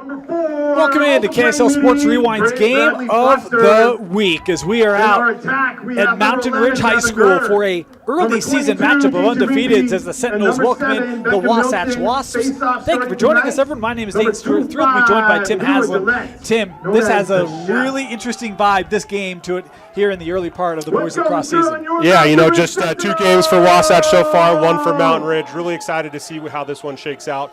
Welcome into KSL Sports Rewind's Game of the Week as we are out at Mountain Ridge High School for a early season matchup of undefeateds as the Sentinels welcome in the Wasatch Wasps. Thank you for joining us, everyone. My name is Nate Stewart. Thrilled to be joined by Tim Haslam. Tim, this has a really interesting vibe, this game, to it here in the early part of the boys lacrosse season. Yeah, just 2 games for Wasatch so far, 1 for Mountain Ridge. Really excited to see how this one shakes out.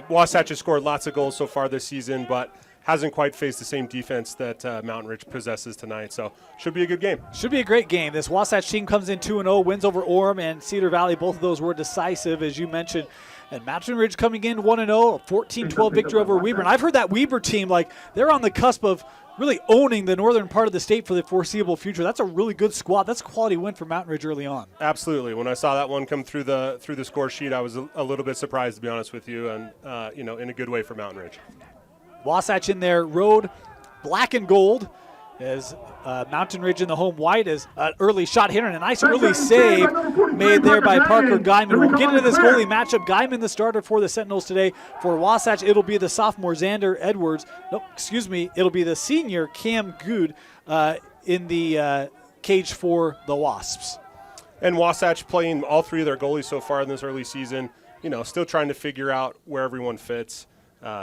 Wasatch has scored lots of goals so far this season, but hasn't quite faced the same defense that Mountain Ridge possesses tonight. So should be a good game. Should be a great game. This Wasatch team comes in 2-0, wins over Orem and Cedar Valley. Both of those were decisive, as you mentioned. And Mountain Ridge coming in 1-0, a 14-12 victory over Weber. And I've heard that Weber team, they're on the cusp of really owning the northern part of the state for the foreseeable future. That's a really good squad. That's a quality win for Mountain Ridge early on. Absolutely. When I saw that one come through the score sheet, I was a little bit surprised, to be honest with you, and in a good way for Mountain Ridge. Wasatch in their road black and gold as Mountain Ridge in the home white as an early shot hitter and a nice early save made there by Parker Guyman. We'll get into this goalie matchup. Guyman the starter for the Sentinels today. For Wasatch, it'll be the sophomore Xander Edwards. It'll be the senior Cam Good in the cage for the Wasps. And Wasatch playing all 3 of their goalies so far in this early season, still trying to figure out where everyone fits.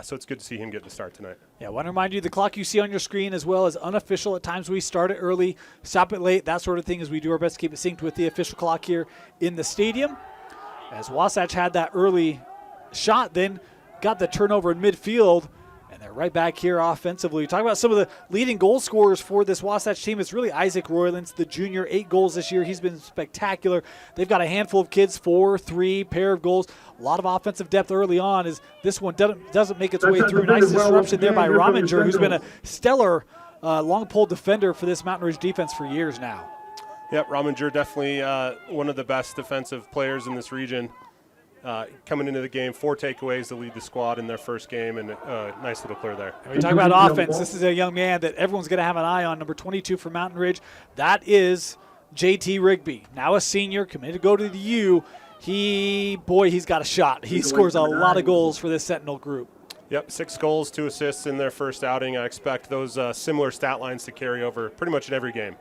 So it's good to see him get the start tonight. Yeah, I want to remind you the clock you see on your screen as well as unofficial. At times we start it early, stop it late, that sort of thing, as we do our best to keep it synced with the official clock here in the stadium. As Wasatch had that early shot, then got the turnover in midfield, and they're right back here offensively. Talk about some of the leading goal scorers for this Wasatch team. It's really Isaac Roylance, the junior, 8 goals this year. He's been spectacular. They've got a handful of kids, 4, 3, pair of goals. A lot of offensive depth early on as this one doesn't make its way through. Nice disruption there by Rominger, who's been a stellar long pole defender for this Mountain Ridge defense for years now. Yep, Rominger definitely one of the best defensive players in this region. Coming into the game, 4 takeaways to lead the squad in their first game, and a nice little clear there. And we talk about offense. This is a young man that everyone's going to have an eye on, number 22 for Mountain Ridge. That is Rigby, now a senior, committed to go to the U. He's got a shot. He scores a lot of goals for this Sentinel group. Yep, 6 goals, 2 assists in their first outing. I expect those similar stat lines to carry over pretty much in every game.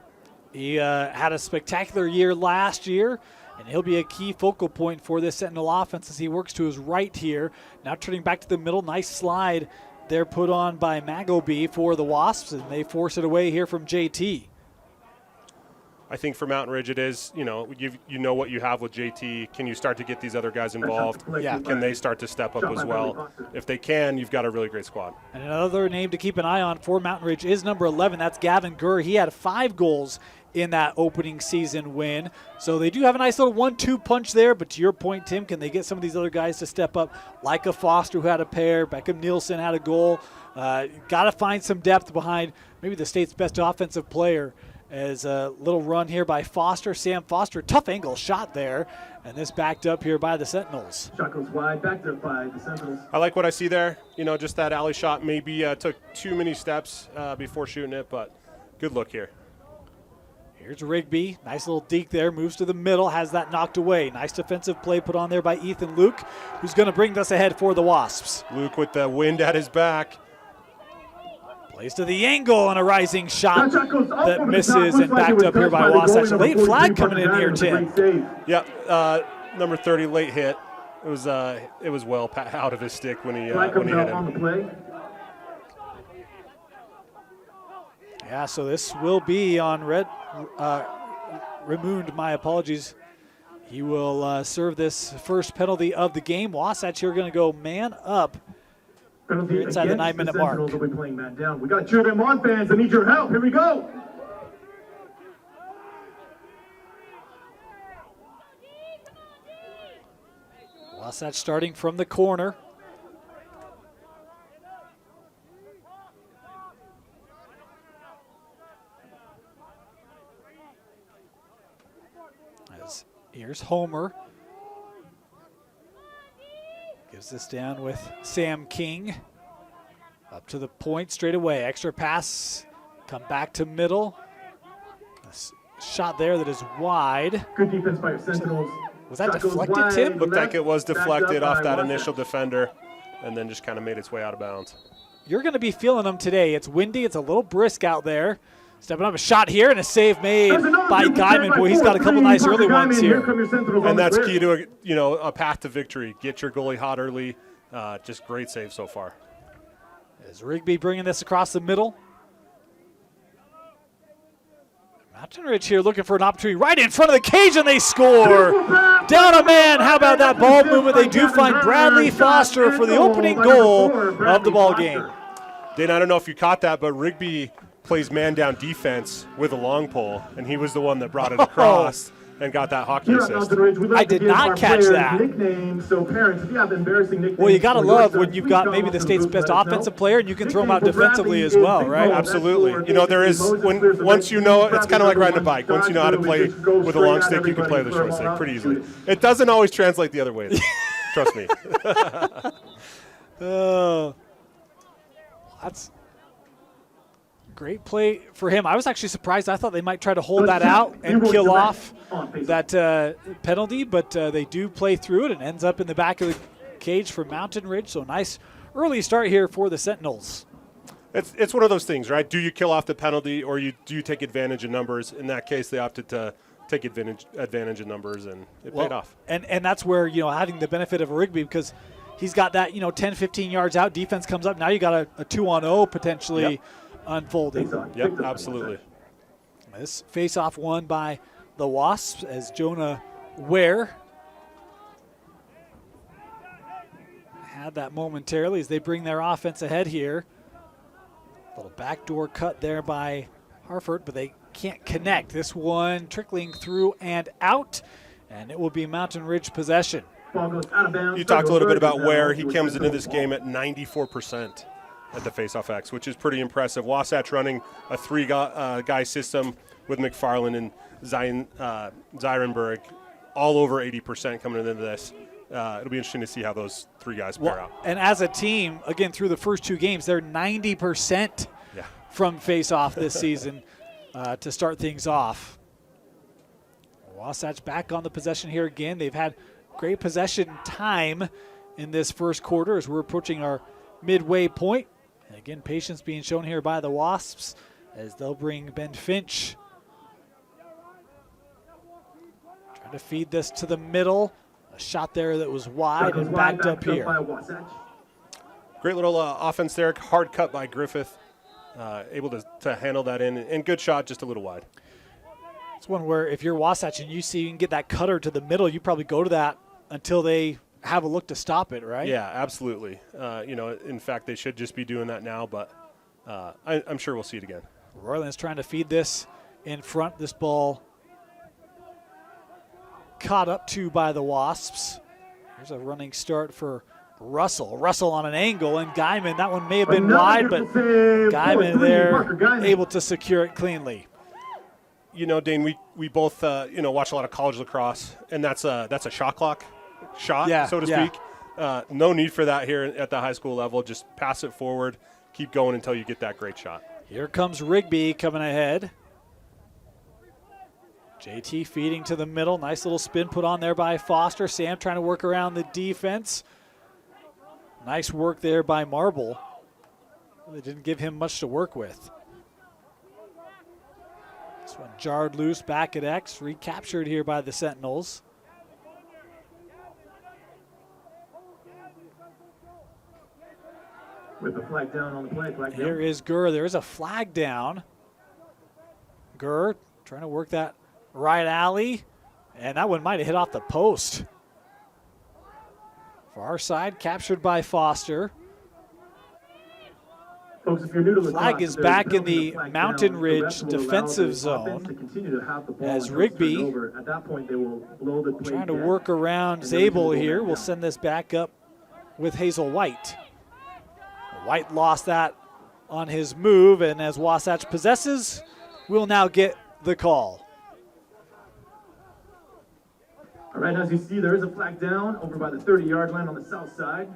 He had a spectacular year last year, and he'll be a key focal point for this Sentinel offense as he works to his right here. Now turning back to the middle, nice slide there put on by Magoby for the Wasps, and they force it away here from JT. I think for Mountain Ridge it is, you know what you have with JT. Can you start to get these other guys involved? Yeah. Can they start to step up as well? If they can, you've got a really great squad. And another name to keep an eye on for Mountain Ridge is number 11. That's Gavin Gurr. He had 5 goals in that opening season win. So they do have a nice little 1-2 punch there, but to your point, Tim, can they get some of these other guys to step up? Like a Foster who had a pair, Beckham Nielsen had a goal. Got to find some depth behind maybe the state's best offensive player. As a little run here by Foster, Sam Foster, tough angle shot there, and this backed up here by the Sentinels. Shot goes wide, backed up by the Sentinels. I like what I see there. Just that alley shot maybe took too many steps before shooting it, but good look here. Here's Rigby, nice little deke there, moves to the middle, has that knocked away. Nice defensive play put on there by Ethan Luke, who's going to bring this ahead for the Wasps. Luke with the wind at his back. Plays to the angle and a rising shot that misses and backed up here by Wasatch. Late flag coming in here, Tim. Yeah, number 30 late hit. It was well out of his stick when he hit him. Yeah, so this will be on Raymond, my apologies. He will serve this first penalty of the game. Wasatch here going to go man up. Inside the 9-minute mark. Will be playing man down. We got to cheer them on, fans. I need your help. Here we go. Wasatch starting from the corner. Here's Homer. Gives this down with Sam King. Up to the point straight away. Extra pass. Come back to middle. A shot there that is wide. Good defense by Sentinels. Was that deflected, Tim? Looked like it was deflected off that initial defender. and then just kind of made its way out of bounds. You're going to be feeling them today. It's windy. It's a little brisk out there. Stepping up a shot here and a save made by Guyman. Boy, he's got a couple nice early ones here. And that's key to a path to victory. Get your goalie hot early. Just great save so far. As Rigby bringing this across the middle. Mountain Ridge here looking for an opportunity right in front of the cage, and they score. Down a man. How about that ball movement? They do find Bradley Foster for the opening goal of the ball game. Dane, I don't know if you caught that, but Rigby plays man-down defense with a long pole, and he was the one that brought it across and got that hockey assist. I did not catch that. Well, you got to love when you've got maybe the state's best offensive player, and you can throw them out defensively as well, right? Absolutely. There is, once you know, it's kind of like riding a bike. Once you know how to play with a long stick, you can play with a short stick pretty easily. It doesn't always translate the other way, though. Trust me. That's great play for him. I was actually surprised. I thought they might try to hold that out and kill off that penalty, but they do play through it and ends up in the back of the cage for Mountain Ridge. So nice early start here for the Sentinels. It's one of those things, right? Do you kill off the penalty or do you take advantage of numbers? In that case, they opted to take advantage of numbers, and it paid off. And that's where, having the benefit of a Rigby, because he's got that, 10, 15 yards out. Defense comes up. Now you got a 2-on-0 potentially unfolding. Yep, absolutely. This face-off won by the Wasps as Jonah Ware had that momentarily as they bring their offense ahead here. Little backdoor cut there by Harford, but they can't connect. This one trickling through and out, and it will be Mountain Ridge possession. You talked a little bit about Ware. He comes into this game at 94% at the face-off X, which is pretty impressive. Wasatch running a three-guy system with McFarland and Zyrenberg, all over 80% coming into this. It'll be interesting to see how those three guys pair out. And as a team, again, through the first two games, they're 90% from face-off this season to start things off. Wasatch back on the possession here again. They've had great possession time in this first quarter as we're approaching our midway point. And again, patience being shown here by the Wasps as they'll bring Ben Finch. Trying to feed this to the middle. A shot there that was wide and backed up here. Great little offense there. Hard cut by Griffith. Able to handle that in. And good shot, just a little wide. It's one where if you're Wasatch and you see you can get that cutter to the middle, you probably go to that until they have a look to stop it, right? Yeah, absolutely. In fact, they should just be doing that now, but I'm sure we'll see it again. Royland's trying to feed this in front. This ball caught up to by the Wasps. Here's a running start for Russell. Russell on an angle, and Guyman, that one may have been wide, but Guyman there able to secure it cleanly. Dane, we both watch a lot of college lacrosse, and that's a shot clock shot, so to speak. No need for that here at the high school level. Just pass it forward, keep going until you get that great shot. Here comes Rigby coming ahead. JT feeding to the middle. Nice little spin put on there by Foster. Sam trying to work around the defense. Nice work there by Marble. They didn't give him much to work with. This one jarred loose back at X. Recaptured here by the Sentinels. With the flag down on the play. Here is Gurr. There is a flag down. Gurr trying to work that right alley. And that one might have hit off the post. Far side captured by Foster. Folks, if you're new to the flag is back in the Mountain Ridge defensive zone as Rigby trying to work around Zabel here. We'll send this back up with Hazel White. White lost that on his move, and as Wasatch possesses, we'll now get the call. All right, as you see, there is a flag down over by the 30-yard line on the south side.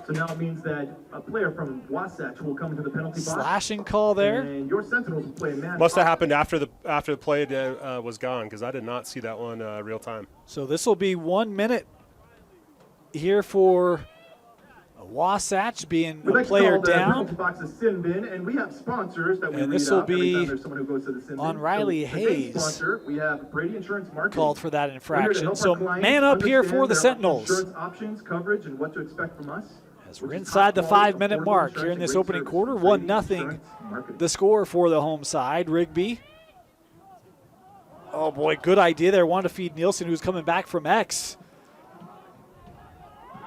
So now it means that a player from Wasatch will come into the penalty box. Slashing call there. And your Sentinels will play a man. Must have happened after the play was gone, because I did not see that one real time. So this will be 1 minute here for Wasatch being We a like to player call the down. penalty box a sin bin, and we have sponsors that we And read this will out every be time there's someone who goes to the sin bin. on Riley So, the main Hayes. sponsor, we have Brady Insurance Marketing. Called for that We're here to infraction. help So our clients man up here for understand the their Sentinels. Insurance options, coverage, and what to expect from us. As we're inside the 5-minute mark here in this opening quarter, 1-0 the score for the home side. Rigby. Oh boy, good idea there. Wanted to feed Nielsen, who's coming back from X.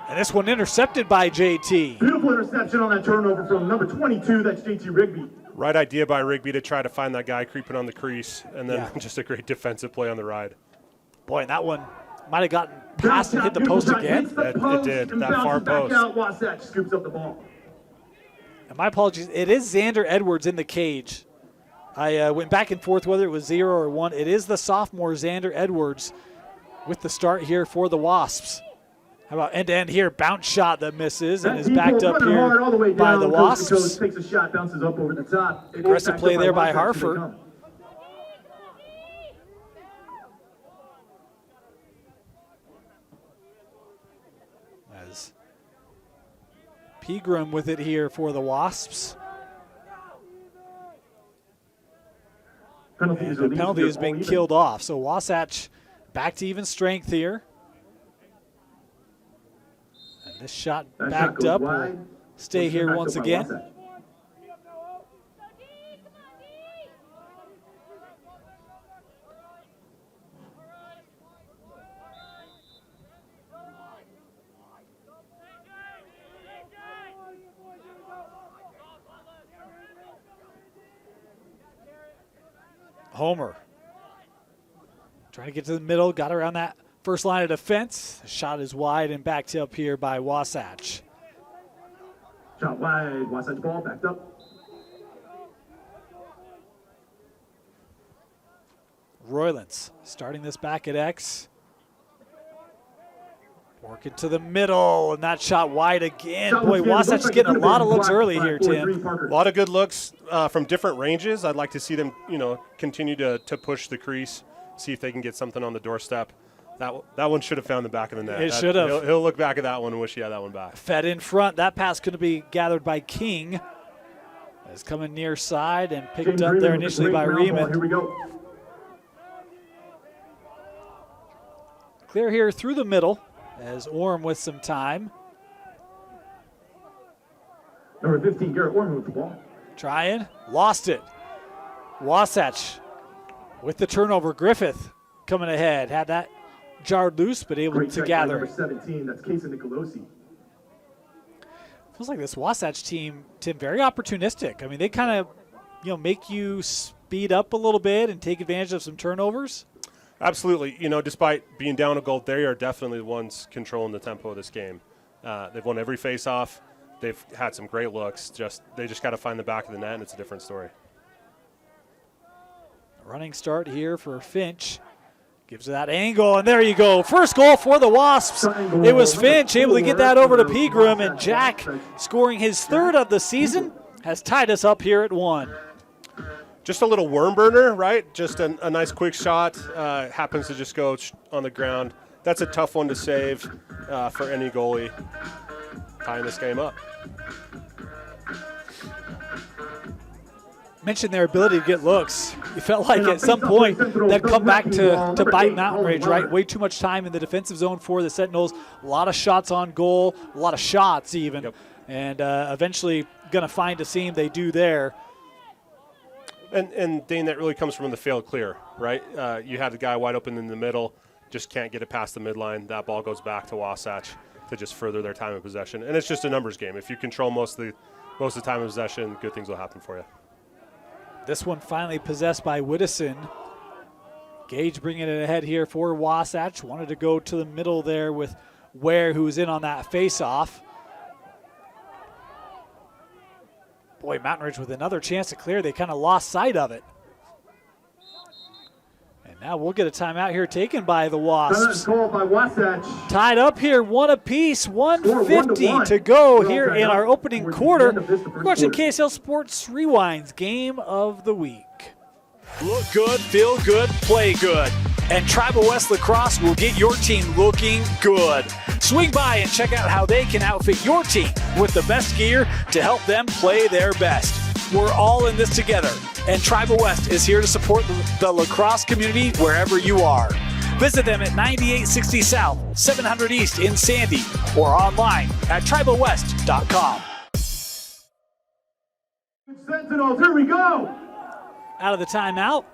And this one intercepted by JT. Beautiful interception on that turnover from number 22, that's JT Rigby. Right idea by Rigby to try to find that guy creeping on the crease, and then just a great defensive play on the ride. Boy, and that one might have gotten past and hit the post again. It did, that far post. Out, Wasatch scoops up the ball. And my apologies, it is Xander Edwards in the cage. I went back and forth whether it was 0 or 1. It is the sophomore Xander Edwards with the start here for the Wasps. How about end-to-end here, bounce shot that misses and is backed up here by the Wasps. Takes a shot, bounces up over the top. Aggressive play there by Harford. As Pegram with it here for the Wasps. And the penalty has been killed off. So Wasatch back to even strength here. And this shot backed up will stay here once again. Homer trying to get to the middle, got around that first line of defense. The shot is wide and backed up here by Wasatch. Shot wide, Wasatch ball backed up. Roylance starting this back at X. Working to the middle, and that shot wide again. Boy, Wasatch is getting a lot of looks early here, Tim. A lot of good looks from different ranges. I'd like to see them, continue to push the crease, see if they can get something on the doorstep. That one should have found the back of the net. It should have. He'll look back at that one and wish he had that one back. Fed in front. That pass could be gathered by King. Is coming near side and picked up there initially by Riemann. Here we go. Clear here through the middle as Orm with some time. Number 15, Garrett Orman with the ball. Trying, lost it. Wasatch with the turnover. Griffith coming ahead. Had that jarred loose, but able to gather. Number 17, that's Casey Nicolosi. Feels like this Wasatch team, Tim, very opportunistic. I mean, they kind of, make you speed up a little bit and take advantage of some turnovers. Absolutely. Despite being down a goal, they are definitely the ones controlling the tempo of this game. They've won every face-off. They've had some great looks. They just got to find the back of the net, and it's a different story. Running start here for Finch. Gives that angle, and there you go. First goal for the Wasps. It was Finch able to get that over to Pegram, and Jack, scoring his third of the season, has tied us up here at 1. Just a little worm burner, right? Just a nice quick shot. Happens to just go on the ground. That's a tough one to save for any goalie tying this game up. Mentioned their ability to get looks. You felt like at some point they'd come back to bite Mountain Ridge, right? Way too much time in the defensive zone for the Sentinels. A lot of shots on goal, a lot of shots even. Yep. And eventually going to find a seam. They do there. And Dane, that really comes from the failed clear, right? You had the guy wide open in the middle, just can't get it past the midline. That ball goes back to Wasatch to just further their time of possession. And it's just a numbers game. If you control most of the time of possession, good things will happen for you. This one finally possessed by Whittison. Gage bringing it ahead here for Wasatch. Wanted to go to the middle there with Ware, who was in on that face-off. Boy, Mountain Ridge with another chance to clear. They kind of lost sight of it. And now we'll get a timeout here taken by the Wasps. Call by Wasatch. Tied up here, 1 apiece, 1:50 to go here in our opening quarter. We're watching KSL Sports Rewind's Game of the Week. Look good, feel good, play good. And Tribal West Lacrosse will get your team looking good. Swing by and check out how they can outfit your team with the best gear to help them play their best. We're all in this together, and Tribal West is here to support the lacrosse community wherever you are. Visit them at 9860 South, 700 East in Sandy, or online at tribalwest.com. Sentinels, here we go. Out of the timeout.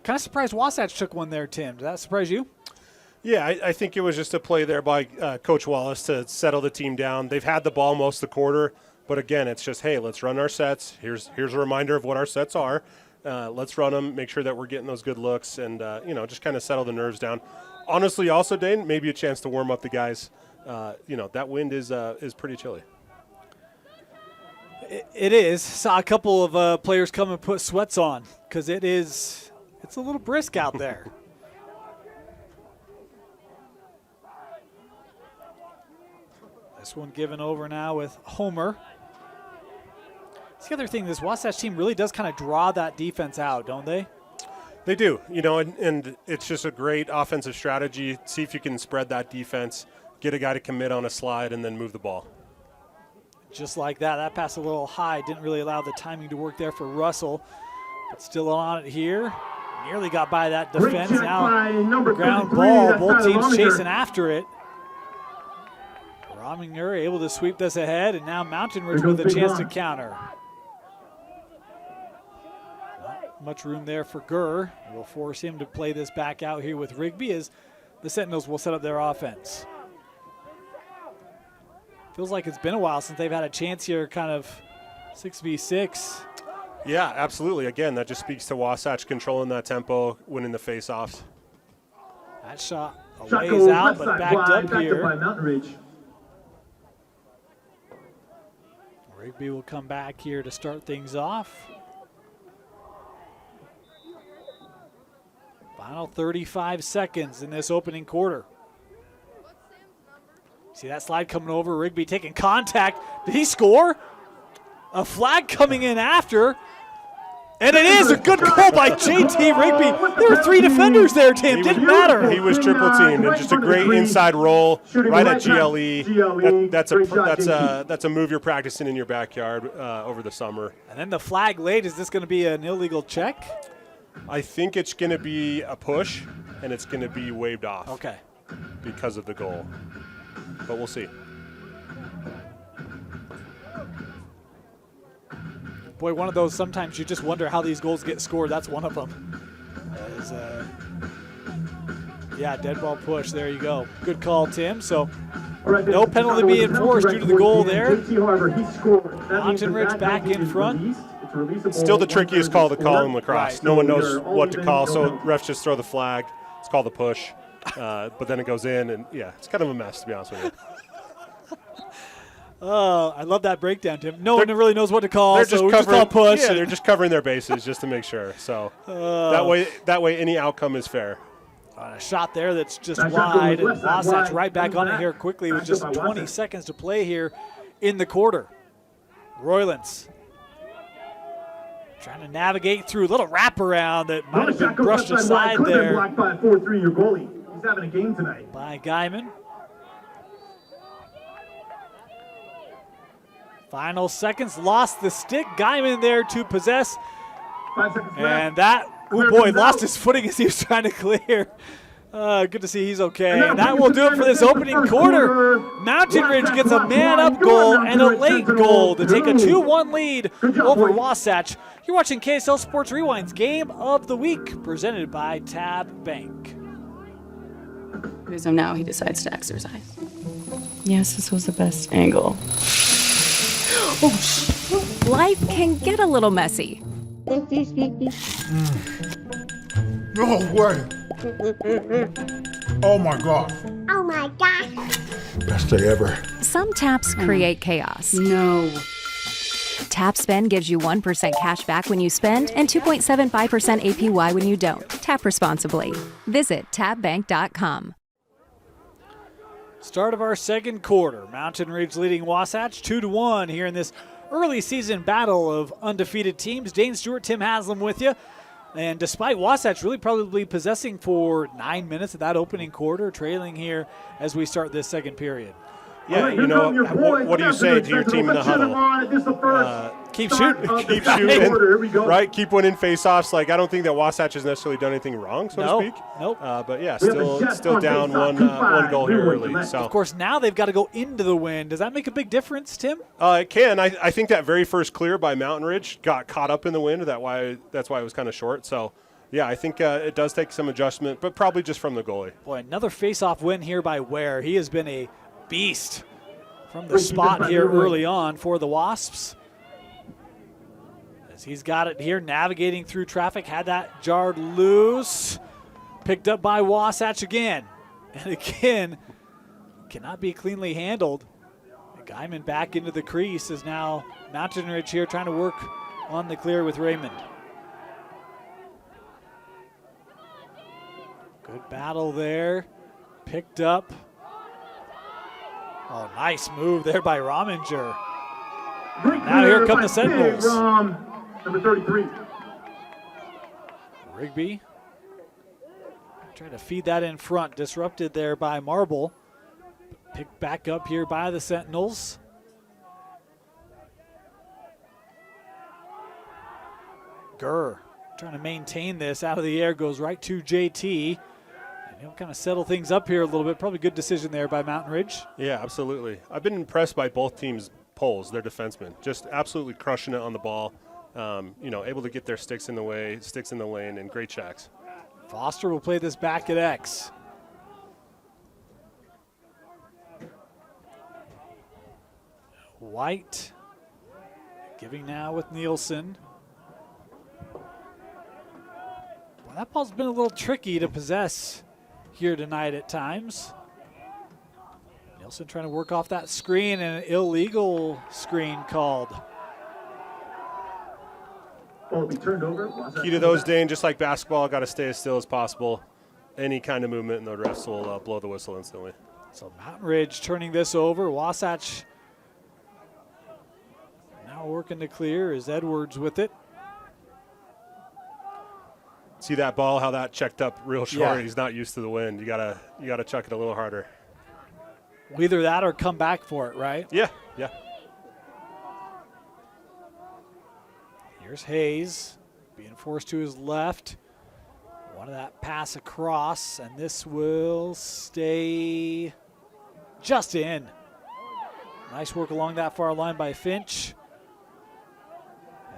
Kind of surprised Wasatch took one there, Tim. Did that surprise you? Yeah, I think it was just a play there by Coach Wallace to settle the team down. They've had the ball most of the quarter, but again, it's just, hey, let's run our sets. Here's a reminder of what our sets are. Let's run them, make sure that we're getting those good looks, and just kind of settle the nerves down. Honestly, also, Dane, maybe a chance to warm up the guys. That wind is pretty chilly. It is. Saw a couple of players come and put sweats on because it's a little brisk out there. This one given over now with Homer. That's the other thing, this Wasatch team really does kind of draw that defense out, don't they? They do, and it's just a great offensive strategy. See if you can spread that defense, get a guy to commit on a slide, and then move the ball. Just like that. That pass a little high. Didn't really allow the timing to work there for Russell. But still on it here. Nearly got by that defense. Now ground ball. Both teams chasing after it. Rominger able to sweep this ahead, and now Mountain Ridge with a chance to counter. Not much room there for Gurr. Will force him to play this back out here with Rigby as the Sentinels will set up their offense. Feels like it's been a while since they've had a chance here, kind of 6v6. Yeah, absolutely. Again, that just speaks to Wasatch controlling that tempo, winning the face-offs. That shot a ways out, but backed up here. By Mountain Ridge. Rigby will come back here to start things off. Final 35 seconds in this opening quarter. See that slide coming over, Rigby taking contact. Did he score? A flag coming in after. And it is a good goal by JT Rigby. There were 3 defenders there, Tim. Didn't matter. He was triple teamed, and just a great inside roll right at GLE. That's a move you're practicing in your backyard over the summer. And then the flag laid. Is this going to be an illegal check? I think it's going to be a push, and it's going to be waved off. Okay. Because of the goal. But we'll see. Boy, one of those sometimes you just wonder how these goals get scored. That's one of them. Dead ball push. There you go. Good call, Tim. So no penalty being enforced due to the goal there. Mountain Ridge back in front. Still the trickiest call to call in lacrosse. Right. No one knows what to call, so refs just throw the flag. It's called the push. But then it goes in, and it's kind of a mess, to be honest with you. Oh, I love that breakdown, Tim. No one really knows what to call, they're so just we just call push. Yeah, they're just covering their bases just to make sure. So that way any outcome is fair. A shot there that's just wide, and Wasatch right back on it here quickly with just 20 seconds to play here in the quarter. Roylance trying to navigate through a little wraparound that might have been brushed aside there. Blocked by 4-3, your goalie. He's having a game tonight. By Guyman. Final seconds, lost the stick. Guyman there to possess. 5 seconds left. And that, oh boy, lost his footing as he was trying to clear. Good to see he's okay. And that will do it for this opening quarter. Mountain Ridge gets a man-up goal and a late goal to take a 2-1 lead over Wasatch. You're watching KSL Sports Rewind's Game of the Week, presented by Tab Bank. As of now, he decides to exercise. Yes, this was the best angle. Life can get a little messy. No way. Oh my God. Oh my gosh. Best day ever. Some taps create chaos. No. Tap Spend gives you 1% cash back when you spend and 2.75% APY when you don't. Tap responsibly. Visit tapbank.com. Start of our second quarter. Mountain Ridge leading Wasatch 2-1 here in this early season battle of undefeated teams. Dane Stewart, Tim Haslam with you. And despite Wasatch really probably possessing for 9 minutes of that opening quarter, trailing here as we start this second period. Yeah, you know, what do you say to your team in the huddle? Keep shooting. Keep shooting, right? Keep winning face-offs. Like, I don't think that Wasatch has necessarily done anything wrong, so to speak. Nope. But, yeah, still down one goal here early. So. Of course, now they've got to go into the wind. Does that make a big difference, Tim? It can. I think that very first clear by Mountain Ridge got caught up in the wind. That's why it was kind of short. So, yeah, I think it does take some adjustment, but probably just from the goalie. Boy, another face-off win here by Ware. He has been a beast from the spot here early on for the Wasps. As he's got it here, navigating through traffic, had that jarred loose. Picked up by Wasatch again. And again, cannot be cleanly handled. Guyman back into the crease is now Mountain Ridge here trying to work on the clear with Raymond. Good battle there. Picked up. Oh, nice move there by Rominger. Now here come the Sentinels. Number 33. Rigby trying to feed that in front. Disrupted there by Marble. Picked back up here by the Sentinels. Gurr trying to maintain this out of the air. Goes right to JT. He'll kind of settle things up here a little bit. Probably good decision there by Mountain Ridge. Yeah, absolutely. I've been impressed by both teams' poles, their defensemen. Just absolutely crushing it on the ball. Able to get their sticks in the lane, and great checks. Foster will play this back at X. White giving now with Nielsen. Well, that ball's been a little tricky to possess here tonight at times. Nielsen trying to work off that screen, and an illegal screen called. Ball will be turned over. Key to those, Dane, just like basketball, got to stay as still as possible. Any kind of movement, and the refs will blow the whistle instantly. So Mountain Ridge turning this over. Wasatch now working to clear is Edwards with it. See that ball, how that checked up real short. Yeah. He's not used to the wind. You gotta chuck it a little harder. Either that or come back for it, right? Yeah. Here's Hayes being forced to his left. Wanted that pass across, and this will stay just in. Nice work along that far line by Finch,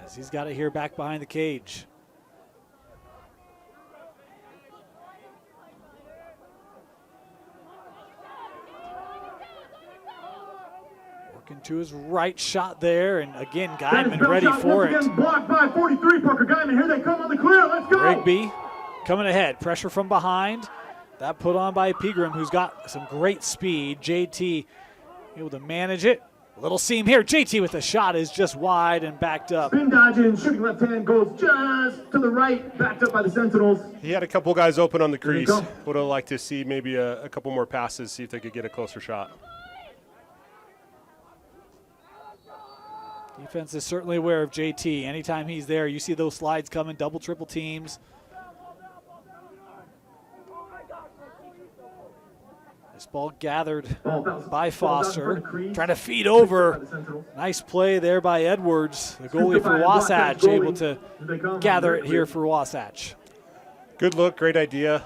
as he's got it here back behind the cage. Working to his right shot there, and again, Guyman ready for it. Blocked by 43, Parker Guyman. Here they come on the clear. Let's go. Rigby coming ahead. Pressure from behind. That put on by Pegram, who's got some great speed. JT able to manage it. Little seam here. JT with the shot is just wide and backed up. Spin dodging, shooting left hand, goes just to the right, backed up by the Sentinels. He had a couple guys open on the There you crease. go. Would have liked to see maybe a couple more passes, see if they could get a closer shot. Defense is certainly aware of JT. Anytime he's there, you see those slides coming, double, triple teams. This ball gathered by Foster, trying to feed over. Nice play there by Edwards, the goalie for Wasatch, able to gather it here for Wasatch. Good look, great idea.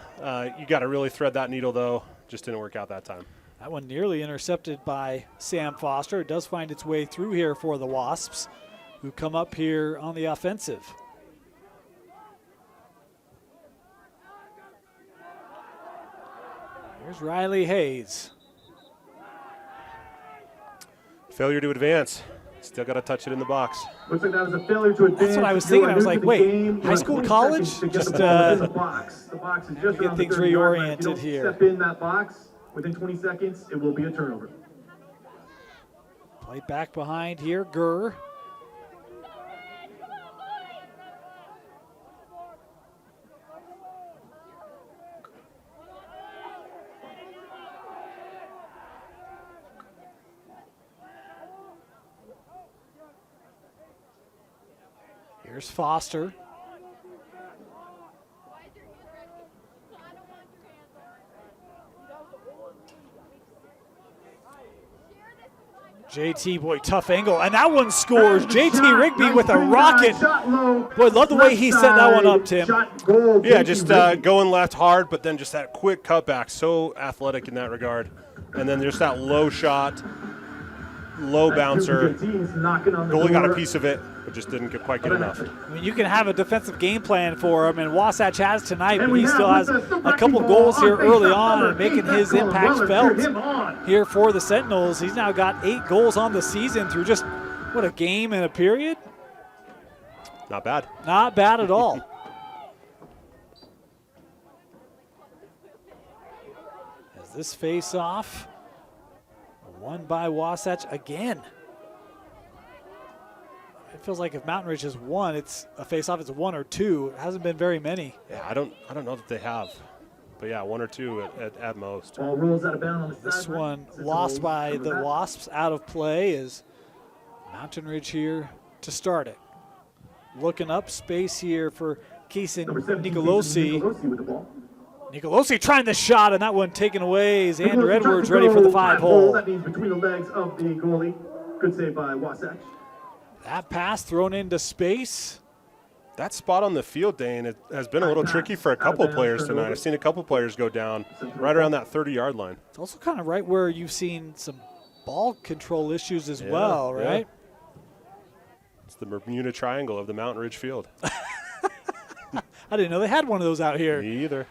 You got to really thread that needle, though. Just didn't work out that time. That one nearly intercepted by Sam Foster. It does find its way through here for the Wasps, who come up here on the offensive. Here's Riley Hayes. Failure to advance. Still got to touch it in the box. Looks like that was a failure to advance. That's what I was thinking. I was like, wait, high school, college? Just the box. The box is just get things reoriented here. Step in that box. Within 20 seconds, it will be a turnover. Play back behind here, Gurr. Here's Foster. JT, boy, tough angle. And that one scores. JT Rigby with a rocket. Boy, love the way he set that one up, Tim. Yeah, just going left hard, but then just that quick cutback. So athletic in that regard. And then just that low shot, low bouncer. Goalie got a piece of it, but just didn't quite get enough. I mean, you can have a defensive game plan for him, and Wasatch has tonight, but he still has a couple goals here early on and making his impact felt here for the Sentinels. He's now got 8 goals on the season through just, what, a game and a period? Not bad. Not bad at all. As this face-off won by Wasatch again. It feels like if Mountain Ridge has won, it's a face-off. It's 1 or 2. It hasn't been very many. Yeah, I don't know that they have, but yeah, 1 or 2 at most. Ball rolls out of bounds on the This one lost by the Wasps out of play is Mountain Ridge here to start it. Looking up space here for Keeson Nicolosi. Nicolosi trying the shot, and that one taken away. Is Andrew Edwards ready for the 5-hole? That means between the legs of the goalie. Good save by Wasatch. That pass thrown into space. That spot on the field, Dane, it has been a little tricky for a couple players tonight. I've seen a couple players go down right around that 30-yard line. It's also kind of right where you've seen some ball control issues as well, right? Yeah. It's the Bermuda Triangle of the Mountain Ridge field. I didn't know they had one of those out here. Me either.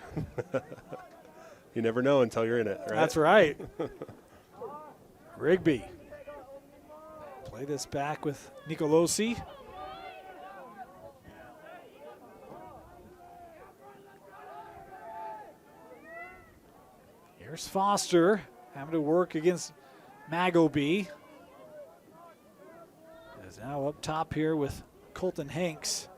You never know until you're in it, right? That's right. Rigby. Play this back with Nicolosi. Here's Foster having to work against Magoby. Is now up top here with Colton Hanks.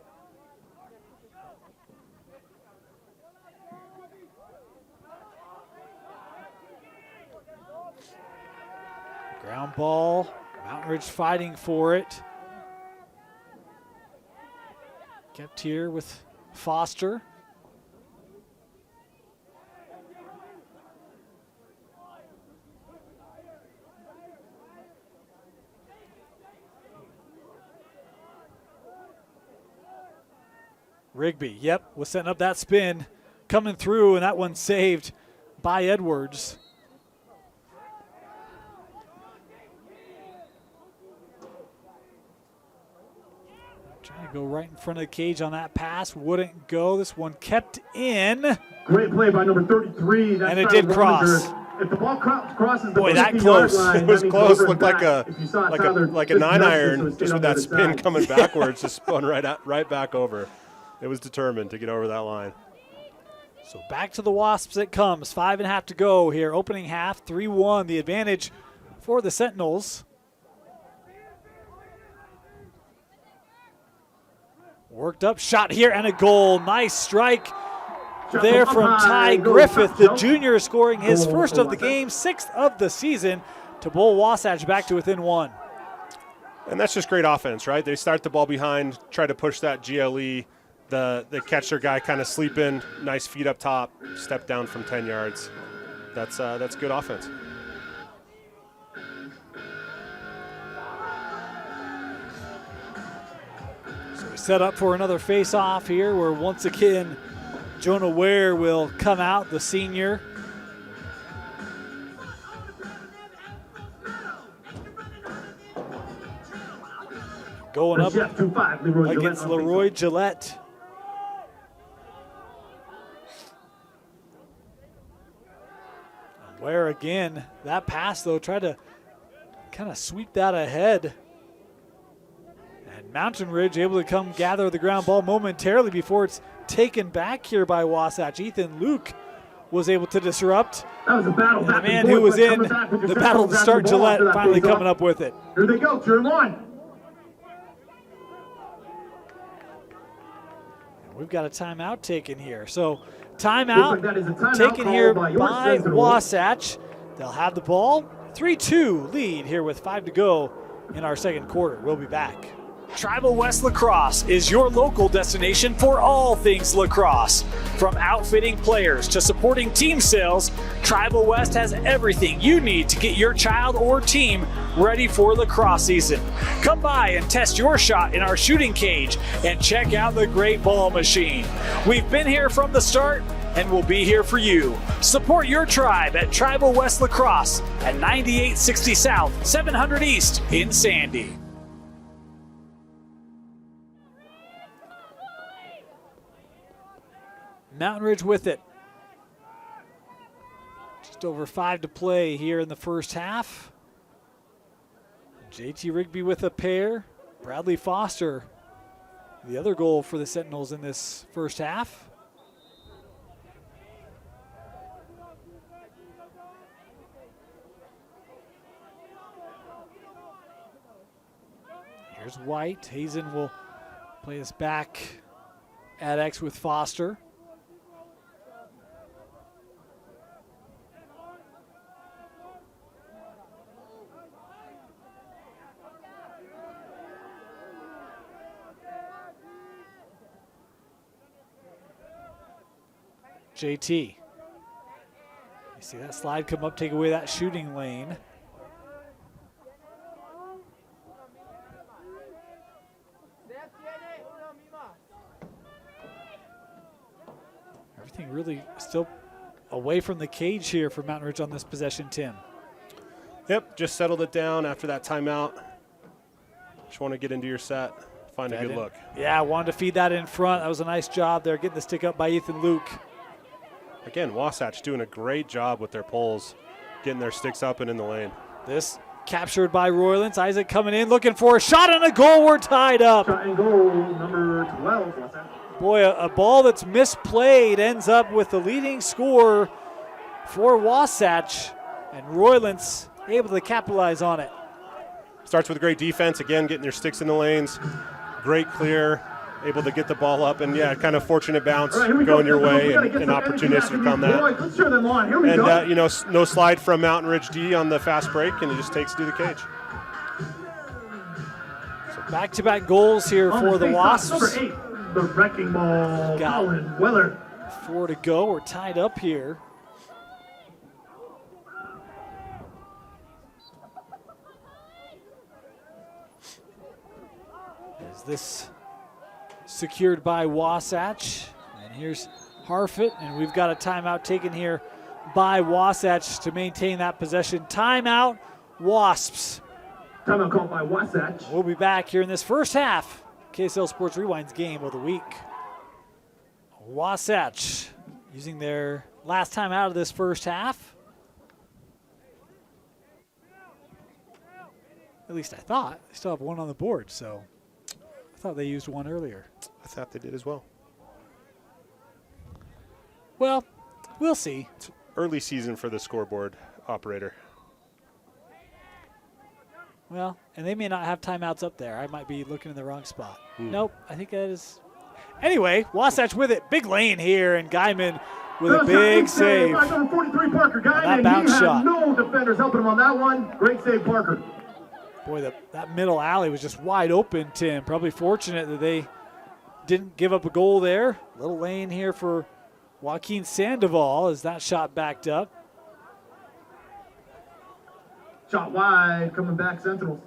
Ground ball. Mountain Ridge fighting for it. Kept here with Foster. Rigby, yep, was setting up that spin, coming through, and that one saved by Edwards. Trying to go right in front of the cage on that pass. Wouldn't go. This one kept in. Great play by number 33. That's and it did cross. If the ball crosses the boy, that close. Line, it was close. Looked like a like a 9-iron, just with that spin coming backwards, just spun right back over. It was determined to get over that line. So back to the Wasps it comes. 5.5 to go here. Opening half, 3-1. The advantage for the Sentinels. Worked up shot here and a goal. Nice strike there from Ty Griffith, the junior, scoring his first of the game, 6th of the season, to bowl Wasatch back to within 1. And that's just great offense, right? They start the ball behind, try to push that GLE. The catcher guy kind of sleeping, nice feet up top, step down from 10 yards. That's good offense. So we set up for another face-off here where once again Jonah Ware will come out, the senior. Going up against Leroy Gillette. Ware again, that pass though, tried to kind of sweep that ahead. And Mountain Ridge able to come gather the ground ball momentarily before it's taken back here by Wasatch. Ethan Luke was able to disrupt. That was a battle. And the man who was in the battle to start Gillette finally coming up with it. Here they go, turn 1. We've got a timeout taken here. So timeout taken here by Wasatch. They'll have the ball. 3-2 lead here with 5 to go in our second quarter. We'll be back. Tribal West Lacrosse is your local destination for all things lacrosse. From outfitting players to supporting team sales, Tribal West has everything you need to get your child or team ready for lacrosse season. Come by and test your shot in our shooting cage and check out the great ball machine. We've been here from the start and we'll be here for you. Support your tribe at Tribal West Lacrosse at 9860 South, 700 East in Sandy. Mountain Ridge with it. Just over 5 to play here in the first half. JT Rigby with a pair. Bradley Foster, the other goal for the Sentinels in this first half. Here's White. Hazen will play us back at X with Foster. JT. You see that slide come up, take away that shooting lane. Everything really still away from the cage here for Mountain Ridge on this possession, Tim. Yep, just settled it down after that timeout. Just want to get into your set, find a good look. Yeah, I wanted to feed that in front. That was a nice job there, getting the stick up by Ethan Luke. Again, Wasatch doing a great job with their poles, getting their sticks up and in the lane. This captured by Roylance. Isaac coming in, looking for a shot and a goal. We're tied up. Shot and goal, number 12, Wasatch. Boy, a ball that's misplayed ends up with the leading score for Wasatch, and Roylance able to capitalize on it. Starts with great defense, again, getting their sticks in the lanes. Great clear, able to get the ball up, and yeah, kind of fortunate bounce going your way and opportunistic on that. And, you know, no slide from Mountain Ridge D on the fast break, and it just takes it to the cage. So back-to-back goals here for the Wasps. Number 8, the wrecking ball, Colin Weller. 4 to go. We're tied up here. Is this secured by Wasatch? And here's Harfit, and we've got a timeout taken here by Wasatch to maintain that possession. Timeout, Wasps. Timeout called by Wasatch. We'll be back here in this first half. KSL Sports Rewind's game of the week. Wasatch using their last time out of this first half. At least I thought. They still have one on the board, so I thought they used one earlier. I thought they did as well. Well, we'll see. It's early season for the scoreboard operator. Well, and they may not have timeouts up there. I might be looking in the wrong spot. Nope, I think that is. Anyway, Wasatch with it. Big lane here, and Guyman with a big save. Number 43, Parker. That bounce shot. No defenders helping him on that one. Great save, Parker. Boy, that middle alley was just wide open, Tim. Probably fortunate that they didn't give up a goal there. Little lane here for Joaquin Sandoval as that shot backed up. Shot wide, coming back, Sentinels.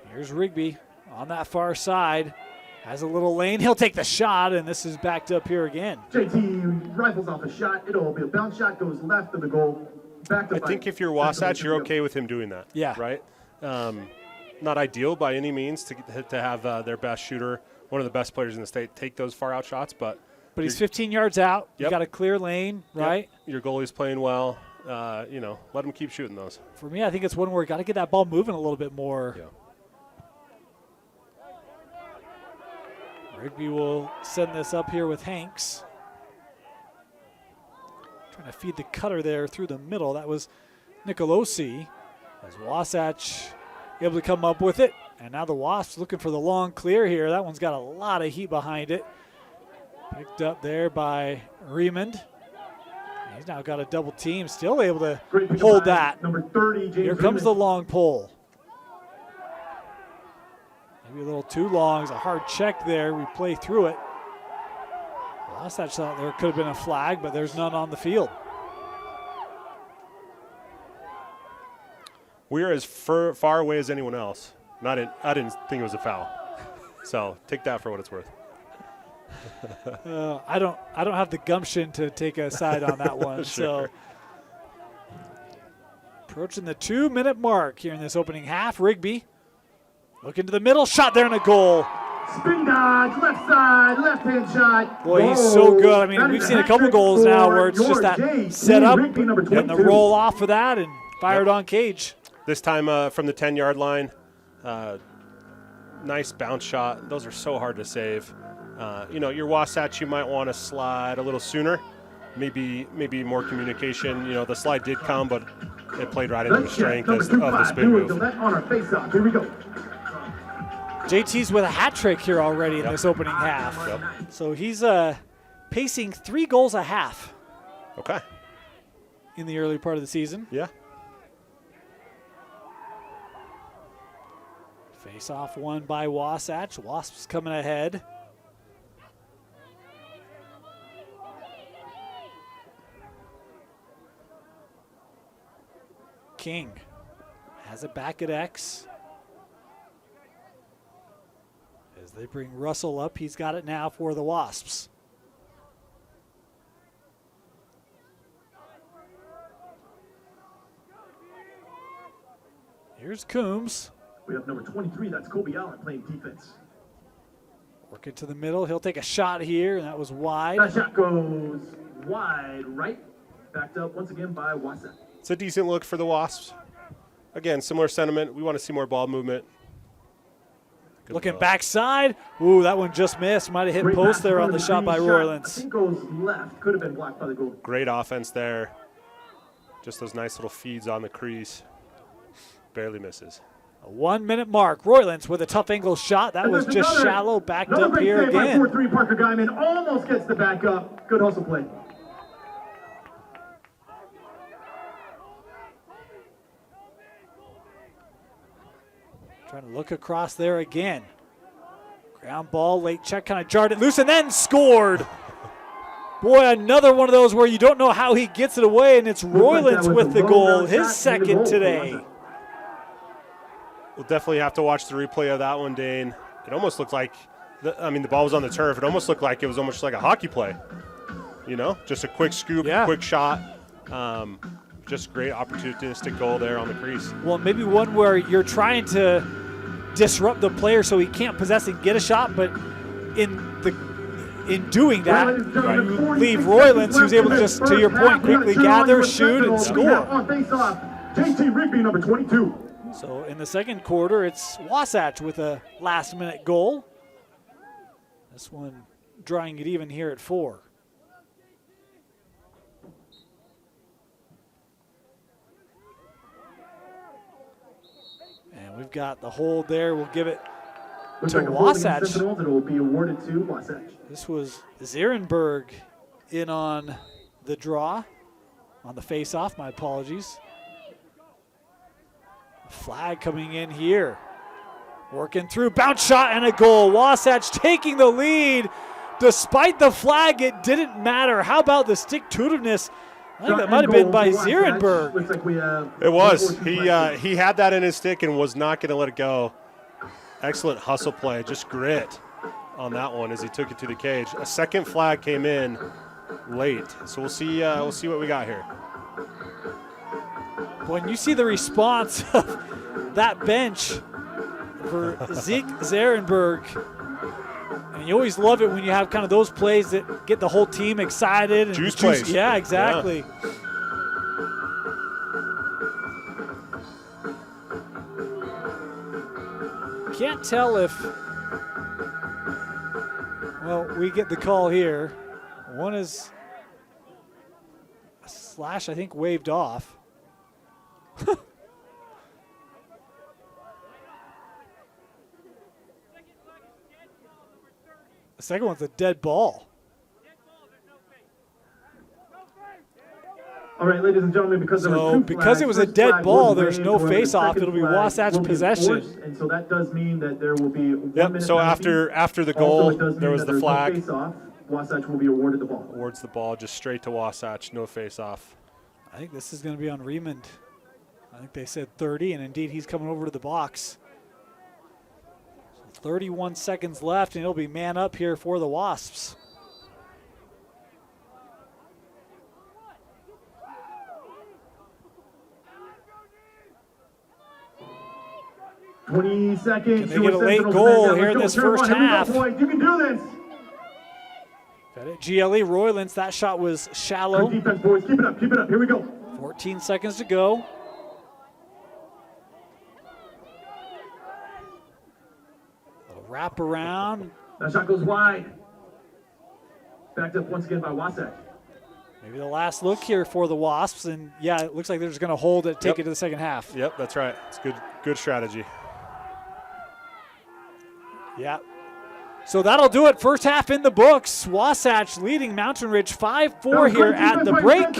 Here's Rigby on that far side. Has a little lane. He'll take the shot, and this is backed up here again. JT rifles off a shot. It'll be a bounce shot, goes left of the goal. Back to I think if you're Wasatch, you're okay with him doing that. Yeah. Right? Not ideal by any means to have their best shooter, one of the best players in the state, take those far out shots, but he's 15 yards out. Yep. You got a clear lane, right? Yep. Your goalie's playing well. You know, let him keep shooting those. For me, I think it's one where you got to get that ball moving a little bit more. Yeah. Rigby will send this up here with Hanks. Trying to feed the cutter there through the middle. That was Nicolosi. As Wasatch able to come up with it. And now the Wasps looking for the long clear here. That one's got a lot of heat behind it. Picked up there by Raymond. He's now got a double team. Still able to hold that. Number 30, James Here comes Raymond. the long pole. Maybe a little too long. It's a hard check there. We play through it. Wasatch thought there could have been a flag, but there's none on the field. We're as far away as anyone else. I didn't think it was a foul. So take that for what it's worth. I don't have the gumption to take a side on that one. Sure. So approaching the 2-minute mark here in this opening half. Rigby looking to the middle, shot there and a goal. Spin dodge, left side, left-hand shot. Boy, he's so good. I mean, we've seen a couple goals now where it's just that set up and the roll off of that and fired on cage. This time from the 10-yard line. Nice bounce shot. Those are so hard to save. Your Wasatch, you might want to slide a little sooner. Maybe more communication. The slide did come, but it played right into the strength of the spin move. On our face-off. Here we go. JT's with a hat trick here already in this opening half. Yep. So he's pacing 3 goals a half. Okay. In the early part of the season. Yeah. Face-off won by Wasatch. Wasps coming ahead. King has it back at X. As they bring Russell up, he's got it now for the Wasps. Here's Coombs. We have number 23, that's Kobe Allen playing defense. Work it to the middle. He'll take a shot here, and that was wide. That shot goes wide right. Backed up once again by Wasatch. It's a decent look for the Wasps. Again, similar sentiment. We want to see more ball movement. Good Looking ball. backside. Ooh, that one just missed. Might have hit Great post pass there in on the front shot of by the Roylands. I think goes left. Could have been blocked by the goal. Great offense there. Just those nice little feeds on the crease. Barely misses. A 1-minute mark. Roylands with a tough angle shot. That And was there's just another- shallow. Backed another up great here save by again. 4-3 Parker Guyman. Almost gets the back up. Good hustle play. Trying to look across there again. Ground ball, late check, kind of jarred it loose and then scored. Boy, another one of those where you don't know how he gets it away, and it's Roylands with the goal, his second today. We'll definitely have to watch the replay of that one, Dane. It almost looked like, the ball was on the turf. It almost looked like it was almost like a hockey play. Just a quick scoop, quick shot. Just great opportunistic goal there on the crease. Well, maybe one where you're trying to disrupt the player so he can't possess and get a shot, but in doing that, you leave Roylands, who's able to just, to your point, quickly gather, shoot, and score. On face-off, JT Rigby, number 22. So in the second quarter, it's Wasatch with a last-minute goal. This one drawing it even here at 4. And we've got the hold there. We'll give it to Wasatch. It will be awarded to Wasatch. This was Zierenberg in on the draw, on the face-off. My apologies. Flag coming in here. Working through, bounce shot and a goal. Wasatch taking the lead. Despite the flag, it didn't matter. How about the stick-to-itiveness? I think that might have been by Zierenberg. Looks like we have It was. He had that in his stick and was not going to let it go. Excellent hustle play, just grit on that one as he took it to the cage. A second flag came in late, so we'll see what we got here. When you see the response of that bench for Zeke Zierenberg, and you always love it when you have kind of those plays that get the whole team excited. And Juice plays. Yeah, exactly. Yeah. Can't tell if, well, we get the call here. One is a slash, I think, waved off. The second one's a dead ball. All right, ladies and gentlemen, because there So was two because flags, it was a first dead flag ball, was there's waved, no however, the face-off. second It'll be flag Wasatch will be possession. enforced, and so that does mean that there will be 1 Yep. minute So penalty. after the Also, goal, it does there mean was that the there's no flag. face-off. Wasatch will be awarded the ball. Awards the ball just straight to Wasatch, no face-off. I think this is going to be on Riemann. I think they said 30, and indeed he's coming over to the box. So 31 seconds left, and it'll be man up here for the Wasps. $20 seconds. Can they get a late goal here in this first half? You can do this. Got it. GLE Roylance, that shot was shallow. Good defense, boys. Keep it up. Keep it up. Here we go. 14 seconds to go. Little wrap around. That shot goes wide. Backed up once again by Wasatch. Maybe the last look here for the Wasps, and yeah, it looks like they're just going to hold it, take it to the second half. Yep, that's right. It's good strategy. Yeah. So that'll do it. First half in the books. Wasatch leading Mountain Ridge 5-4 here at the break.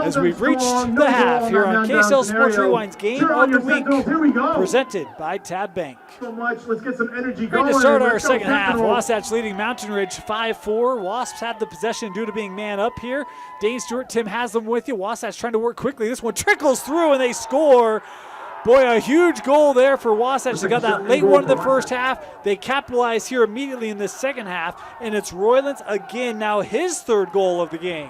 As we've reached the half here on KSL Sports Rewind's Game of the Week, presented by Tab Bank. So much. Let's get some energy Great going. to start our second half. Wasatch leading Mountain Ridge 5-4. Wasps had the possession due to being man up here. Dane Stewart, Tim Haslam with you. Wasatch trying to work quickly. This one trickles through and they score. Boy, a huge goal there for Wasatch. They got that late one in the first half. They capitalize here immediately in the second half, and it's Roylance again, now his third goal of the game.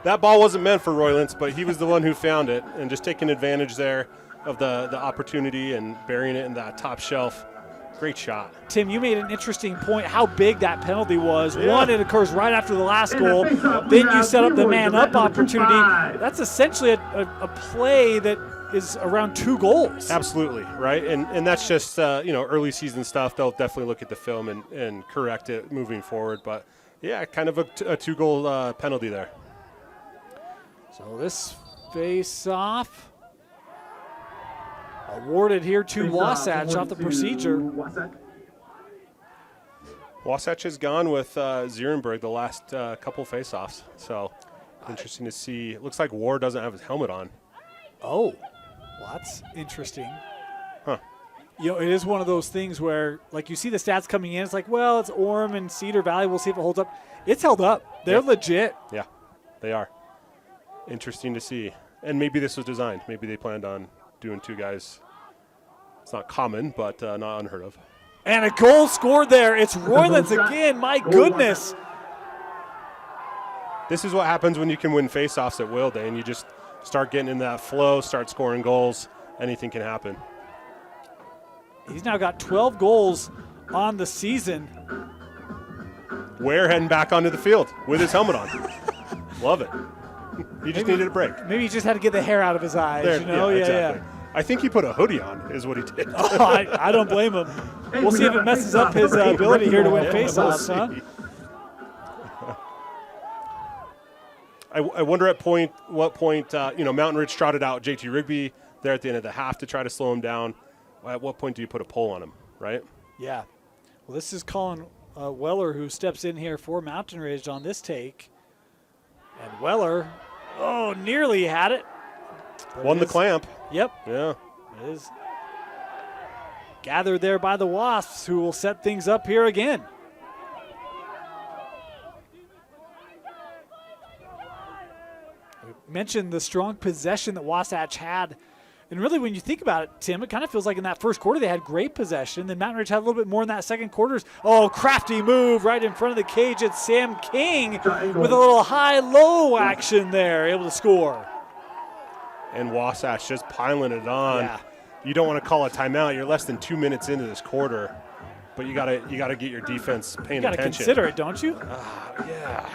That ball wasn't meant for Roylance, but he was the one who found it and just taking advantage there of the opportunity and burying it in that top shelf. Great shot. Tim, you made an interesting point how big that penalty was. Yeah. One, it occurs right after the last goal. Then you set up the man-up opportunity. That's essentially a play that is around 2 goals. Absolutely, right? And that's just, early season stuff. They'll definitely look at the film and correct it moving forward. But, yeah, kind of a 2-goal penalty there. So this face-off awarded here to Wasatch off the procedure. Wasatch has gone with Zierenberg the last couple face-offs. So interesting to see. It looks like Ward doesn't have his helmet on. Oh, well, that's interesting. Huh. You know, it is one of those things where, like, you see the stats coming in. It's like, well, it's Orem and Cedar Valley. We'll see if it holds up. It's held up. They're legit. Yeah, they are. Interesting to see. And maybe this was designed. Maybe they planned on doing 2 guys. It's not common, but not unheard of. And a goal scored there. It's Roylance again. My goodness. This is what happens when you can win faceoffs at will, Dane. You just start getting in that flow, start scoring goals. Anything can happen. He's now got 12 goals on the season. Ware heading back onto the field with his helmet on. Love it. He just needed a break. Maybe he just had to get the hair out of his eyes. There, you know? Yeah, exactly. I think he put a hoodie on is what he did. Oh, I don't blame him. We'll see if it messes up his ability here to win faceoffs, huh? I wonder at what point, Mountain Ridge trotted out JT Rigby there at the end of the half to try to slow him down. At what point do you put a pull on him, right? Yeah. Well, this is Colin Weller who steps in here for Mountain Ridge on this take. And Weller, nearly had it. Won the clamp. Yep. Yeah. It is gathered there by the Wasps, who will set things up here again. We mentioned the strong possession that Wasatch had. And really, when you think about it, Tim, it kind of feels like in that first quarter they had great possession. Then Mountain Ridge had a little bit more in that second quarter. Oh, crafty move right in front of the cage. It's Sam King with a little high-low action there, able to score. And Wasatch just piling it on. Yeah. You don't want to call a timeout. You're less than 2 minutes into this quarter, but you gotta get your defense paying attention. You gotta consider it, don't you? Yeah,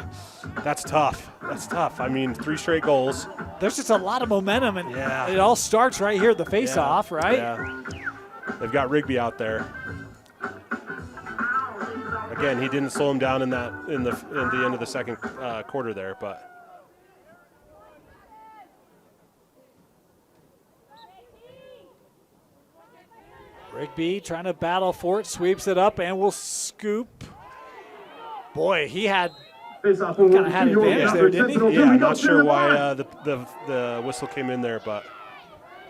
that's tough. That's tough. I mean, 3 straight goals. There's just a lot of momentum, and it all starts right here at the face-off, right? Yeah. They've got Rigby out there. Again, he didn't slow him down in the end of the second quarter there, but. Rigby trying to battle for it, sweeps it up, and will scoop. Boy, he kind of had advantage there, didn't he? Yeah, I'm not sure why the whistle came in there, but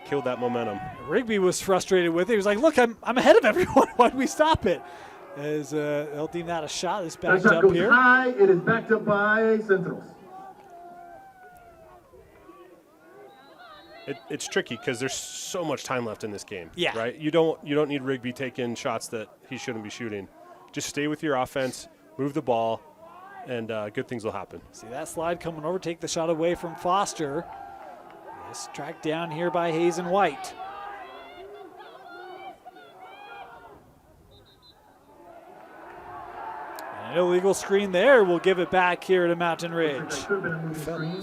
killed that momentum. Rigby was frustrated with it. He was like, look, I'm ahead of everyone. Why did we stop it? as they'll deem that a shot. It's That backed shot up goes here. high. It is backed up by Sentinels. It's tricky because there's so much time left in this game. Yeah. Right. You don't need Rigby taking shots that he shouldn't be shooting. Just stay with your offense, move the ball, and good things will happen. See that slide coming over, take the shot away from Foster. This tracked down here by Hayes and White. An illegal screen there. We'll give it back here to Mountain Ridge.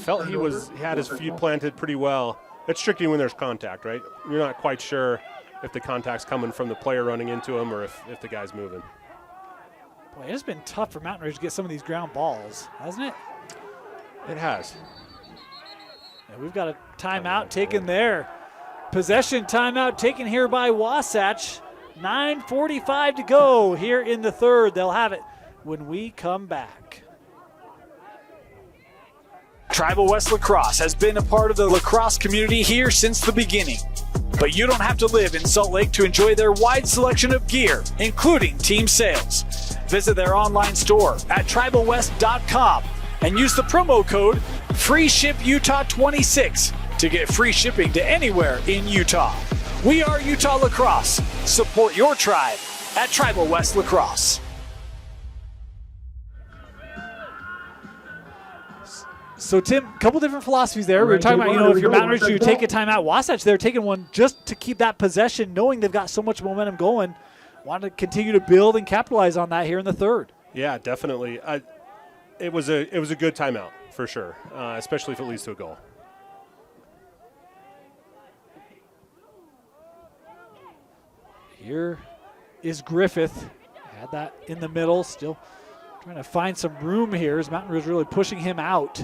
Felt he had his feet planted pretty well. It's tricky when there's contact, right? You're not quite sure if the contact's coming from the player running into him or if the guy's moving. Boy, it has been tough for Mountain Ridge to get some of these ground balls, hasn't it? It has. And we've got a timeout taken there. Possession timeout taken here by Wasatch. 9:45 to go here in the third. They'll have it when we come back. Tribal West Lacrosse has been a part of the lacrosse community here since the beginning. But you don't have to live in Salt Lake to enjoy their wide selection of gear, including team sales. Visit their online store at tribalwest.com and use the promo code FREESHIPUTAH26 to get free shipping to anywhere in Utah. We are Utah Lacrosse. Support your tribe at Tribal West Lacrosse. So, Tim, a couple different philosophies there. We were talking about, if you're Mountain Ridge, you take a timeout. Wasatch, they're taking one just to keep that possession, knowing they've got so much momentum going. Want to continue to build and capitalize on that here in the third. Yeah, definitely. It was a good timeout for sure, especially if it leads to a goal. Here is Griffith. Had that in the middle, still trying to find some room here as Mountain Ridge really pushing him out.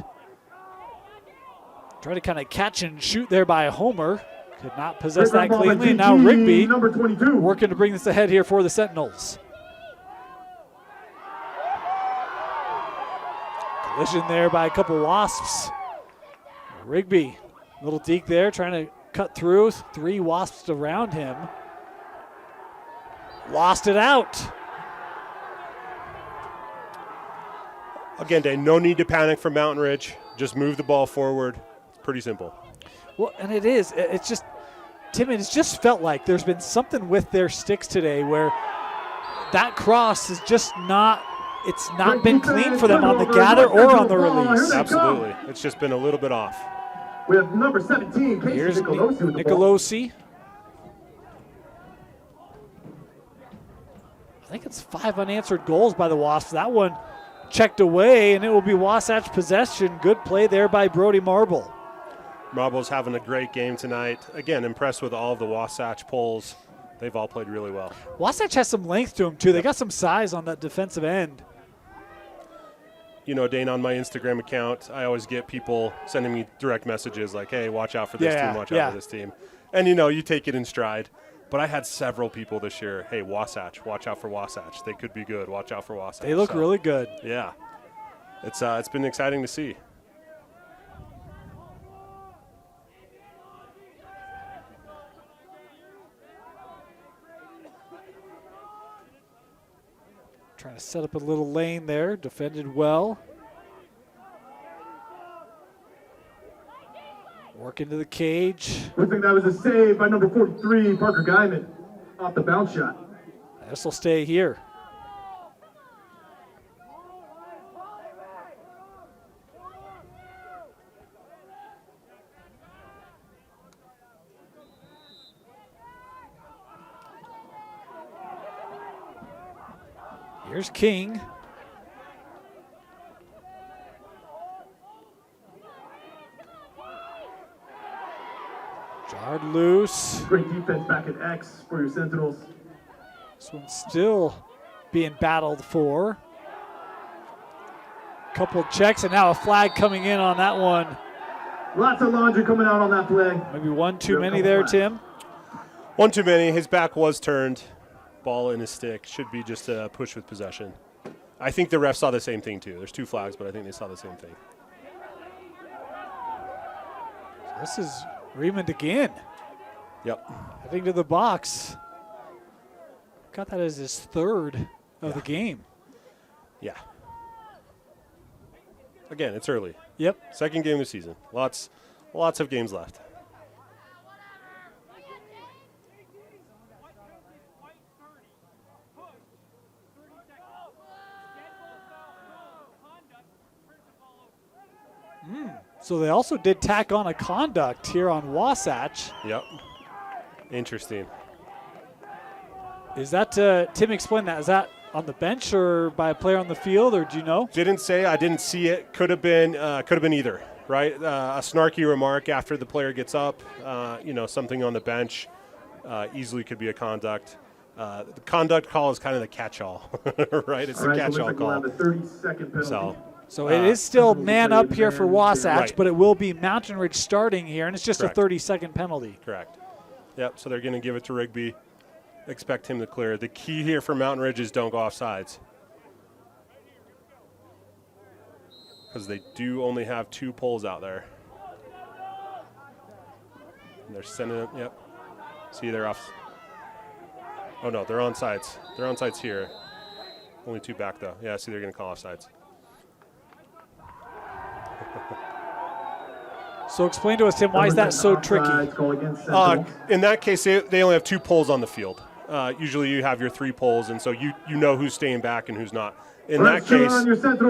Trying to kind of catch and shoot there by Homer. Could not possess that cleanly. And now Rigby number 22. working to bring this ahead here for the Sentinels. Collision there by a couple Wasps. Rigby, little deke there, trying to cut through. 3 Wasps around him. Lost it out. Again, Dave, no need to panic from Mountain Ridge. Just move the ball forward. It's pretty simple. Well, and it is. It's just, Tim, it's just felt like there's been something with their sticks today where that cross is just not, it's not been clean for them on the gather or on the release. Absolutely. It's just been a little bit off. We have number 17, Casey Here's Nicolosi with the ball. Nicolosi. I think it's 5 unanswered goals by the Wasps. That one checked away, and it will be Wasatch possession. Good play there by Brody Marble. Marble's having a great game tonight. Again, impressed with all of the Wasatch pulls. They've all played really well. Wasatch has some length to them, too. They got some size on that defensive end. Dane, on my Instagram account, I always get people sending me direct messages like, hey, watch out for this team, watch out for this team. And, you take it in stride. But I had several people this year, hey, Wasatch, watch out for Wasatch. They could be good. Watch out for Wasatch. They look really good. Yeah. It's been exciting to see. Trying to set up a little lane there. Defended well. Work into the cage. I think that was a save by number 43, Parker Guyman, off the bounce shot. This will stay here. Here's King. Jarred loose. Great defense back at X for your Sentinels. This one's still being battled for. Couple checks and now a flag coming in on that one. Lots of laundry coming out on that play. Maybe one too many there, Tim. One too many. His back was turned. Ball in his stick. Should be just a push with possession. I think the ref saw the same thing too. There's 2 flags, but I think they saw the same thing. This is Raymond again. Yep. Heading to the box. Got that as his 3rd of the game. Yeah. Again, it's early. Yep. Second game of the season. Lots of games left. So they also did tack on a conduct here on Wasatch. Yep. Interesting. Is that, Tim explained that, is that on the bench or by a player on the field, or do you know? Didn't say. I didn't see it. Could have been either, right? A snarky remark after the player gets up, something on the bench, easily could be a conduct. The conduct call is kind of the catch-all, right? It's the catch-all call. We'll have a 30-second penalty. So it is still man up here for Wasatch, right. but it will be Mountain Ridge starting here, and it's just Correct. a 30-second penalty. Correct. Yep, so they're going to give it to Rigby. Expect him to clear. The key here for Mountain Ridge is don't go off sides. Because they do only have 2 poles out there. And they're sending it, yep. See, they're off. Oh, no, they're on sides. They're on sides here. Only 2 back, though. Yeah, see, they're going to call off sides. So explain to us, Tim, why is that so tricky? In that case, they only have 2 poles on the field. Usually you have your 3 poles, and so you know who's staying back and who's not. In that case,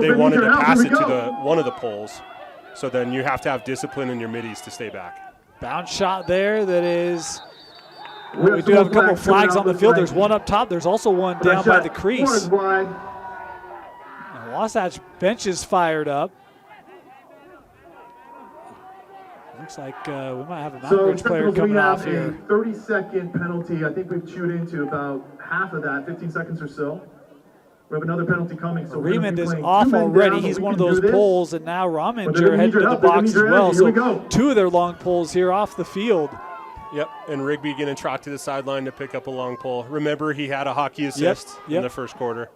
they wanted to pass it to one of the poles, so then you have to have discipline in your middies to stay back. Bounce shot there that is... We do have a couple of flags on the field. There's one up top. There's also one down by the crease. And Wasatch bench is fired up. Looks like we might have a Mountain Ridge player coming off here. 30-second penalty. I think we've chewed into about half of that, 15 seconds or so. We have another penalty coming. So Riemann is off already. He's one of those poles, and now Rominger headed to the box as well. So 2 of their long poles here off the field. Yep, and Rigby going to trot to the sideline to pick up a long pole. Remember, he had a hockey assist in the first quarter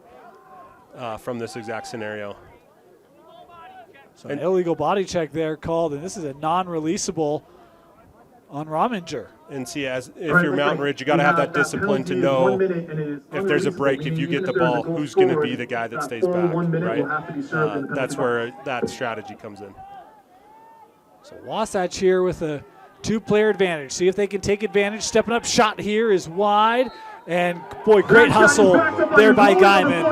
from this exact scenario. So an illegal body check there called, and this is a non-releasable on Rominger. And see, if you're Mountain Ridge, you got to have that discipline to know if there's a break, if you get the ball, who's going to be the guy that stays back, right? That's where that strategy comes in. So Wasatch here with a 2-player advantage. See if they can take advantage. Stepping up, shot here is wide. And, boy, great hustle there by Guyman.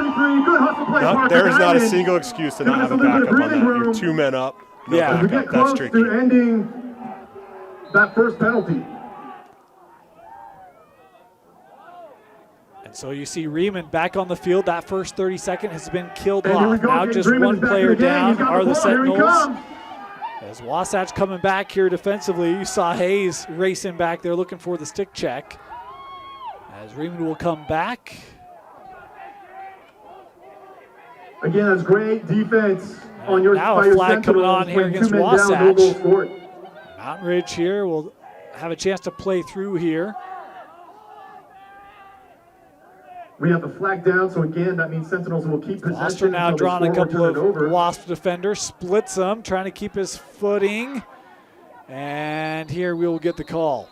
No, there is not a single excuse to not have a backup on that. You're 2 men up, no backup. That's tricky. Ending that first penalty. And so you see Riemann back on the field. That first 30-second has been killed off. Now just one player down are the Sentinels. As Wasatch coming back here defensively, you saw Hayes racing back there looking for the stick check. As Riemann will come back. Again, that's great defense on your now a flag coming on here against Wasatch. Mountain Ridge here will have a chance to play through here. We have the flag down, so again, that means Sentinels will keep possession. Foster now drawing a couple of Wasp defenders, splits them, trying to keep his footing. And here we will get the call.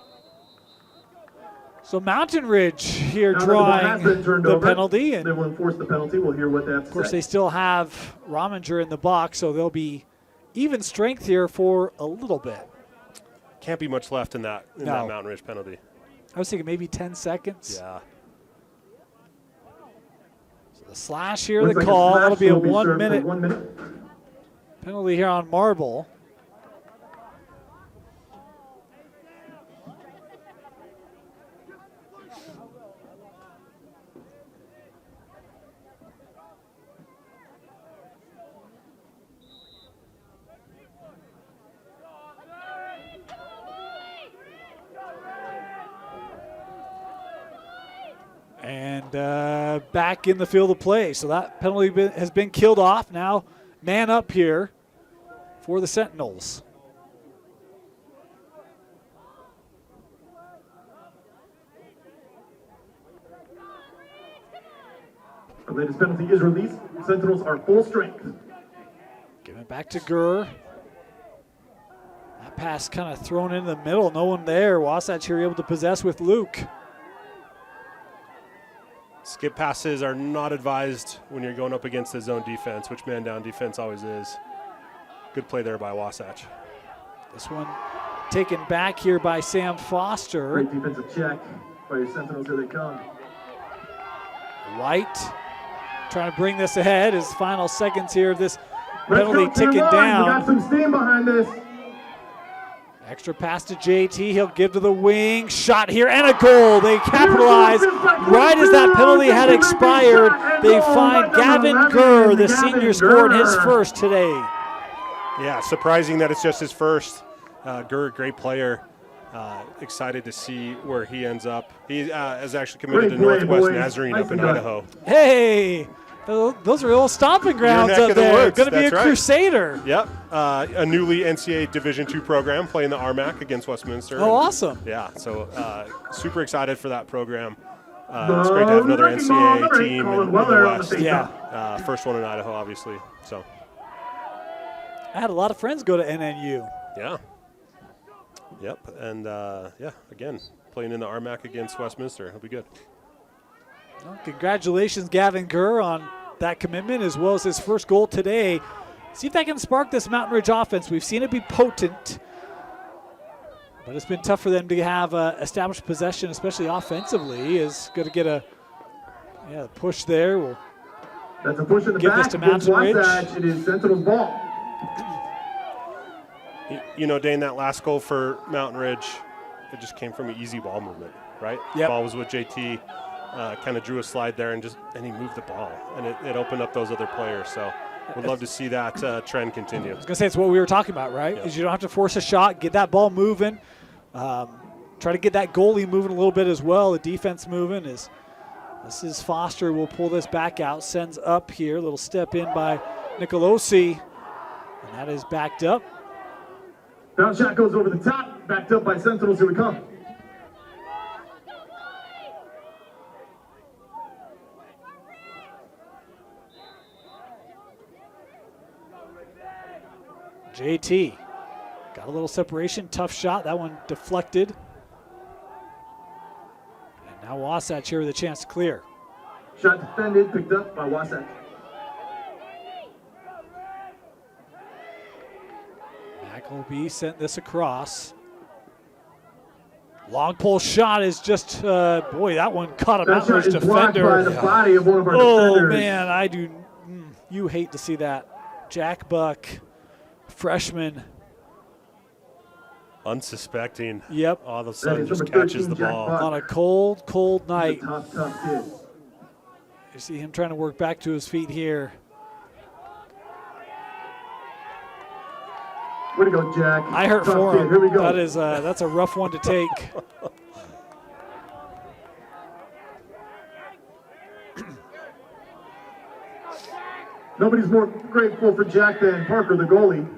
So Mountain Ridge here drawing the penalty. And they will enforce the penalty. We'll hear what they have to say. Of course, they still have Rominger in the box, so they'll be even strength here for a little bit. Can't be much left in that Mountain Ridge penalty. I was thinking maybe 10 seconds. Yeah. So the slash here, the call. That'll be a 1 minute penalty here on Marble. And back in the field of play. So that penalty has been killed off. Now man up here for the Sentinels. The latest penalty is released. Sentinels are full strength. Give it back to Gurr. That pass kind of thrown in the middle. No one there. Wasatch here able to possess with Luke. Skip passes are not advised when you're going up against the zone defense, which man-down defense always is. Good play there by Wasatch. This one taken back here by Sam Foster. Great defensive check by your Sentinels. Here they come. White trying to bring this ahead. His final seconds here of this Let's penalty go, ticking team one. down. We got some steam behind this. Extra pass to JT. He'll give to the wing. Shot here and a goal. They capitalize right as that penalty had expired. They find Gavin Gurr, the senior, scored his first today. Yeah, surprising that it's just his first. Gurr, great player. Excited to see where he ends up. He is actually committed to Great play, Northwest boys. Nazarene up in Nicely done. Idaho. Hey, those are old stomping grounds neck up of the there. woods, Going to be a that's right. Crusader. Yep, a newly NCAA Division II program playing the RMAC against Westminster. Oh, awesome. Yeah, so super excited for that program. It's great to have another NCAA team in the West. Yeah. First one in Idaho, obviously. So, I had a lot of friends go to NNU. yeah. Yep, and again, playing in the RMAC against Westminster. It'll be good. Well, congratulations, Gavin Gurr, on that commitment as well as his first goal today. See if that can spark this Mountain Ridge offense. We've seen it be potent, but it's been tough for them to have established possession, especially offensively. Is going to get a push there. We'll That's a push in the give back. this to Mountain Ridge. Wasatch. It is Sentinels ball. You know, Dane, that last goal for Mountain Ridge, it just came from an easy ball movement, right? Yep. Ball was with JT, kind of drew a slide there, and he moved the ball, and it opened up those other players. So would love to see that trend continue. I was going to say, it's what we were talking about, right? Yep. Is you don't have to force a shot, get that ball moving, try to get that goalie moving a little bit as well, the defense moving. This is Foster will pull this back out, sends up here, little step in by Nicolosi, and that is backed up. Bounce shot goes over the top. Backed up by Sentinels. Here we come. JT got a little separation, tough shot. That one deflected. And now Wasatch here with a chance to clear. Shot defended, picked up by Wasatch. McElby sent this across. Long pole shot is just, boy, that one caught a That Mountain shot Ridge is blocked by defender. the body of one of our Oh, defenders. man, you hate to see that. Jack Buck, freshman. Unsuspecting. Yep. All of a That sudden is just number catches 13, the Jack ball. Buck. On a cold, cold night. He's a tough kid. You see him trying to work back to his feet here. Way to go, Jack. I hurt Tough for kid. him. Here we go. That's a rough one to take. Nobody's more grateful for Jack than Parker, the goalie.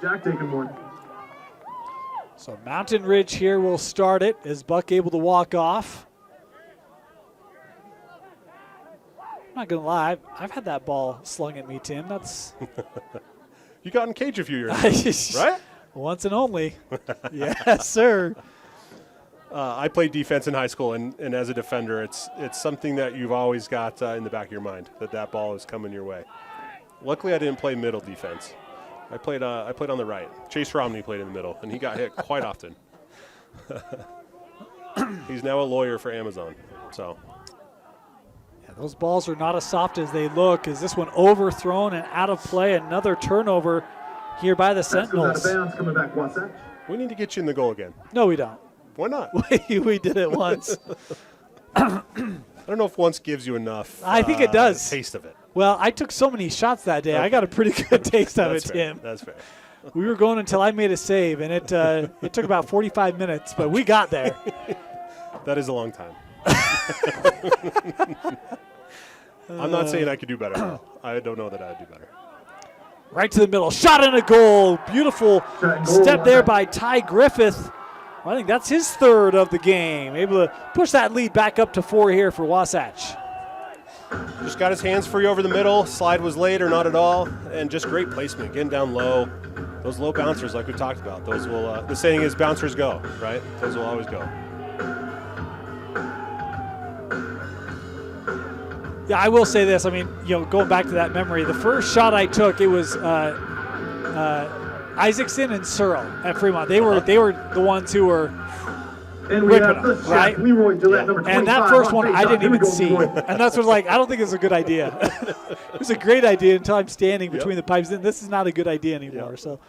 Jack taking one. So Mountain Ridge here will start it. Is Buck able to walk off? I'm not going to lie. I've had that ball slung at me, Tim. That's You got in cage a few years ago, right? once and only. Yes, sir. I played defense in high school, and as a defender, it's something that you've always got in the back of your mind, that ball is coming your way. Luckily, I didn't play middle defense. I played on the right. Chase Romney played in the middle, and he got hit quite often. He's now a lawyer for Amazon. So Yeah, those balls are not as soft as they look. Is this one overthrown and out of play? Another turnover here by the Pass goes out Sentinels. of bounds, coming back Wasatch. we need to get you in the goal again. No, we don't. Why not? We did it once. I don't know if once gives you enough. I think it does. Taste of it. Well, I took so many shots that day. I got a pretty good taste of it, That's fair. Tim. That's fair. We were going until I made a save, and it took about 45 minutes, but we got there. That is a long time. I'm not saying I could do better. I don't know that I'd do better. Right to the middle. Shot and a goal. Beautiful Shot and goal. step there by Ty Griffith. I think that's his third of the game. Able to push that lead back up to 4 here for Wasatch. Just got his hands free over the middle. Slide was late or not at all. And just great placement, getting down low. Those low bouncers, like we talked about, those will, the saying is bouncers go, right? Those will always go. Yeah, I will say this. I mean, going back to that memory, the first shot I took, it was Isaacson and Searle at Fremont. They were the ones who were And we ripping have them, first right? shot, Leroy Gillette, number 25. And that first one, on I face-off. didn't Here we even go, see. Leroy. And that's what I don't think it's a good idea. It was a great idea until I'm standing between the pipes. Then this is not a good idea anymore. So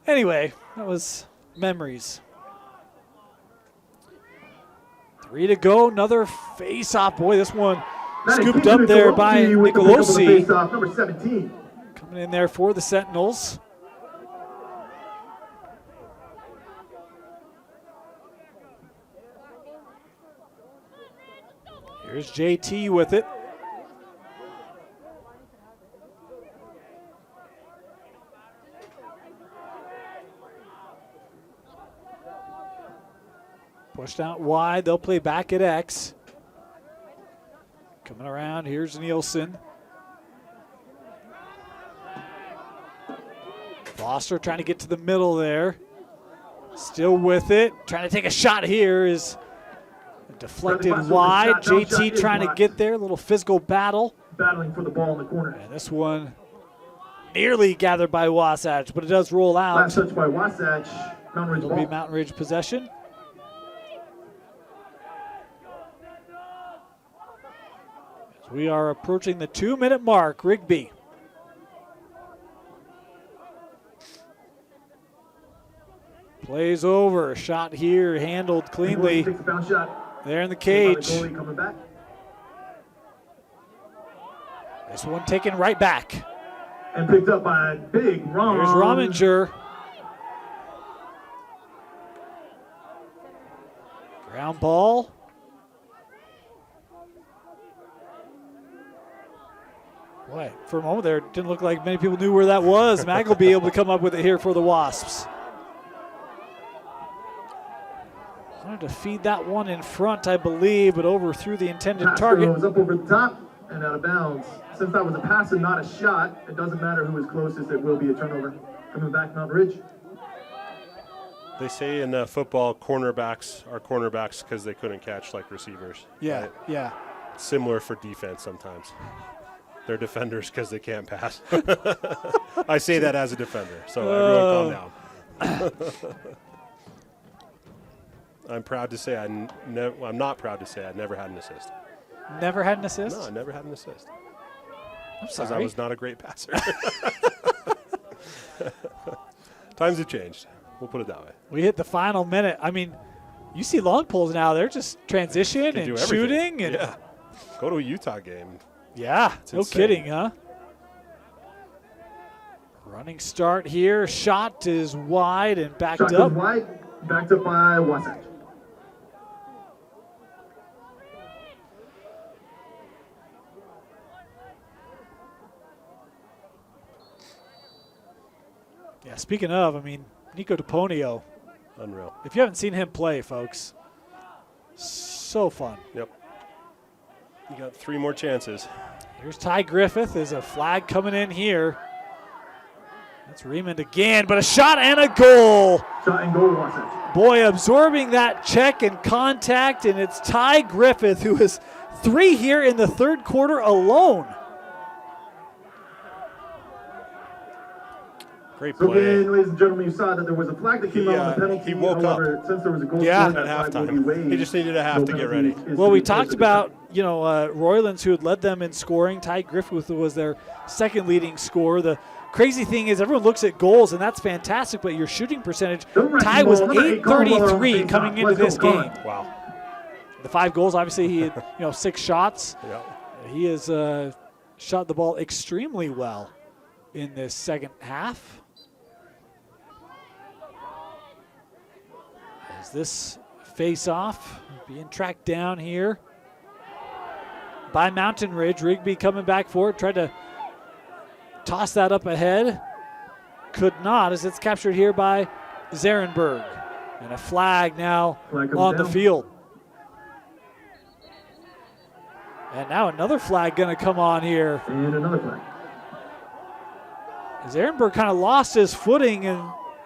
anyway, that was memories. 3 to go, another face-off. Boy, this one That is scooped Keegan up there by Nicolosi with the pick up of the Nicolosi. face-off, number 17. Coming in there for the Sentinels. Here's JT with it. Pushed out wide. They'll play back at X. Coming around. Here's Nielsen. Foster trying to get to the middle there. Still with it. Trying to take a shot here is deflected wide. JT trying to get there. A little physical battle. Battling for the ball in the corner. And this one nearly gathered by Wasatch, but it does roll out. Last touch by Wasatch. Mountain Ridge It'll be ball. Mountain Ridge possession. As we are approaching the 2-minute mark, Rigby. Plays over, shot here, handled cleanly. Takes a bounce shot. There in the By the cage. goalie coming back. This one taken right back. And picked up by big Rom. Here's Rominger. Ground ball. Boy, for a moment there, it didn't look like many people knew where that was. Mag will be able to come up with it here for the Wasps. Wanted to feed that one in front, I believe, but overthrew the intended Pass target. goes up over the top and out of bounds. Since that was a pass and not a shot, it doesn't matter who is closest, it will be a turnover. Coming back, Mountain Ridge. They say in football, cornerbacks are cornerbacks because they couldn't catch like receivers. Yeah, right? yeah. Similar for defense sometimes. They're defenders because they can't pass. I say that as a defender, so everyone calm down. I'm proud to say I'm not proud to say I never had an assist. Never had an assist? No, I never had an assist. I'm Because I sorry. was not a great passer. Times have changed. We'll put it that way. We hit the final minute. I mean, you see long poles now. They're just transition Can do and everything. shooting. And Yeah. Go to a Utah game. yeah, no insane. kidding, huh? Running start here. Shot is wide and backed Shot up. goes wide, backed up by Wasatch. Yeah, speaking of, I mean, Nico DePonio, Unreal. if you haven't seen him play, folks, so fun. Yep. You got 3 more chances. Here's Ty Griffith. There's a flag coming in here. That's Raymond again, but a shot and a goal. Shot and goal, Wasatch. Boy, absorbing that check and contact, and it's Ty Griffith, who is 3 here in the third quarter alone. Great So play. again, ladies and gentlemen, you saw that there was a flag that came out on the penalty. he woke up. However, since there was a goal Yeah. scored, At that flag will halftime. be waived. He just needed a half No to get penalty ready. is Well, to we be talked placed about, Roylands, who had led them in scoring. Ty Griffith was their second leading scorer. The crazy thing is everyone looks at goals, and that's fantastic, but your shooting percentage, Ty was Number 8, .833 coming into this game. Wow. The 5 goals, obviously, he had 6 shots. Yeah. He has shot the ball extremely well in this second half. As this face-off being tracked down here by Mountain Ridge. Rigby coming back for it, tried to toss that up ahead. Could not, as it's captured here by Zarenberg. And a flag now Flag comes on the down. field. And now another flag going to come on here. And another flag. As Ehrenberg kind of lost his footing, and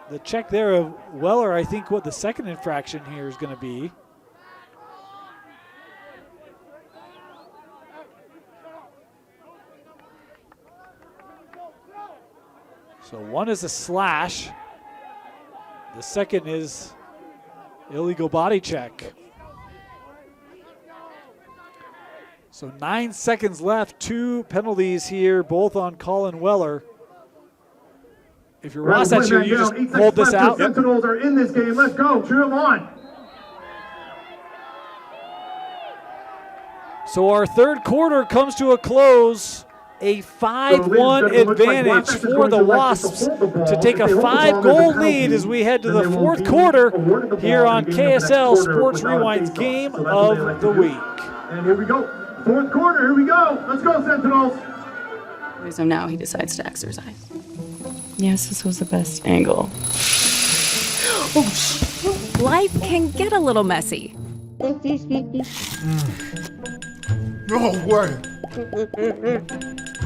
the check there of Weller, I think what the second infraction here is going to be. So one is a slash. The second is illegal body check. So 9 seconds left, 2 penalties here, both on Colin Weller. If you're Wasatch here, you just hold this out. The Sentinels are in this game. Let's go. Cheer them on. So our third quarter comes to a close. A 5-1 advantage for the Wasps to take a 5-goal lead as we head to the fourth quarter here on KSL Sports Rewind's Game of the Week. And here we go. Fourth quarter. Here we go. Let's go, Sentinels. So now he decides to exercise. Yes, this was the best angle. Life can get a little messy. No way.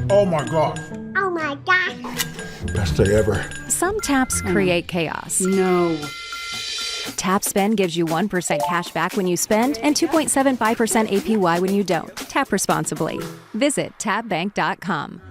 Oh my God. Oh my gosh. Best day ever. Some taps create chaos. No. Tap Spend gives you 1% cash back when you spend and 2.75% APY when you don't. Tap responsibly. Visit tapbank.com.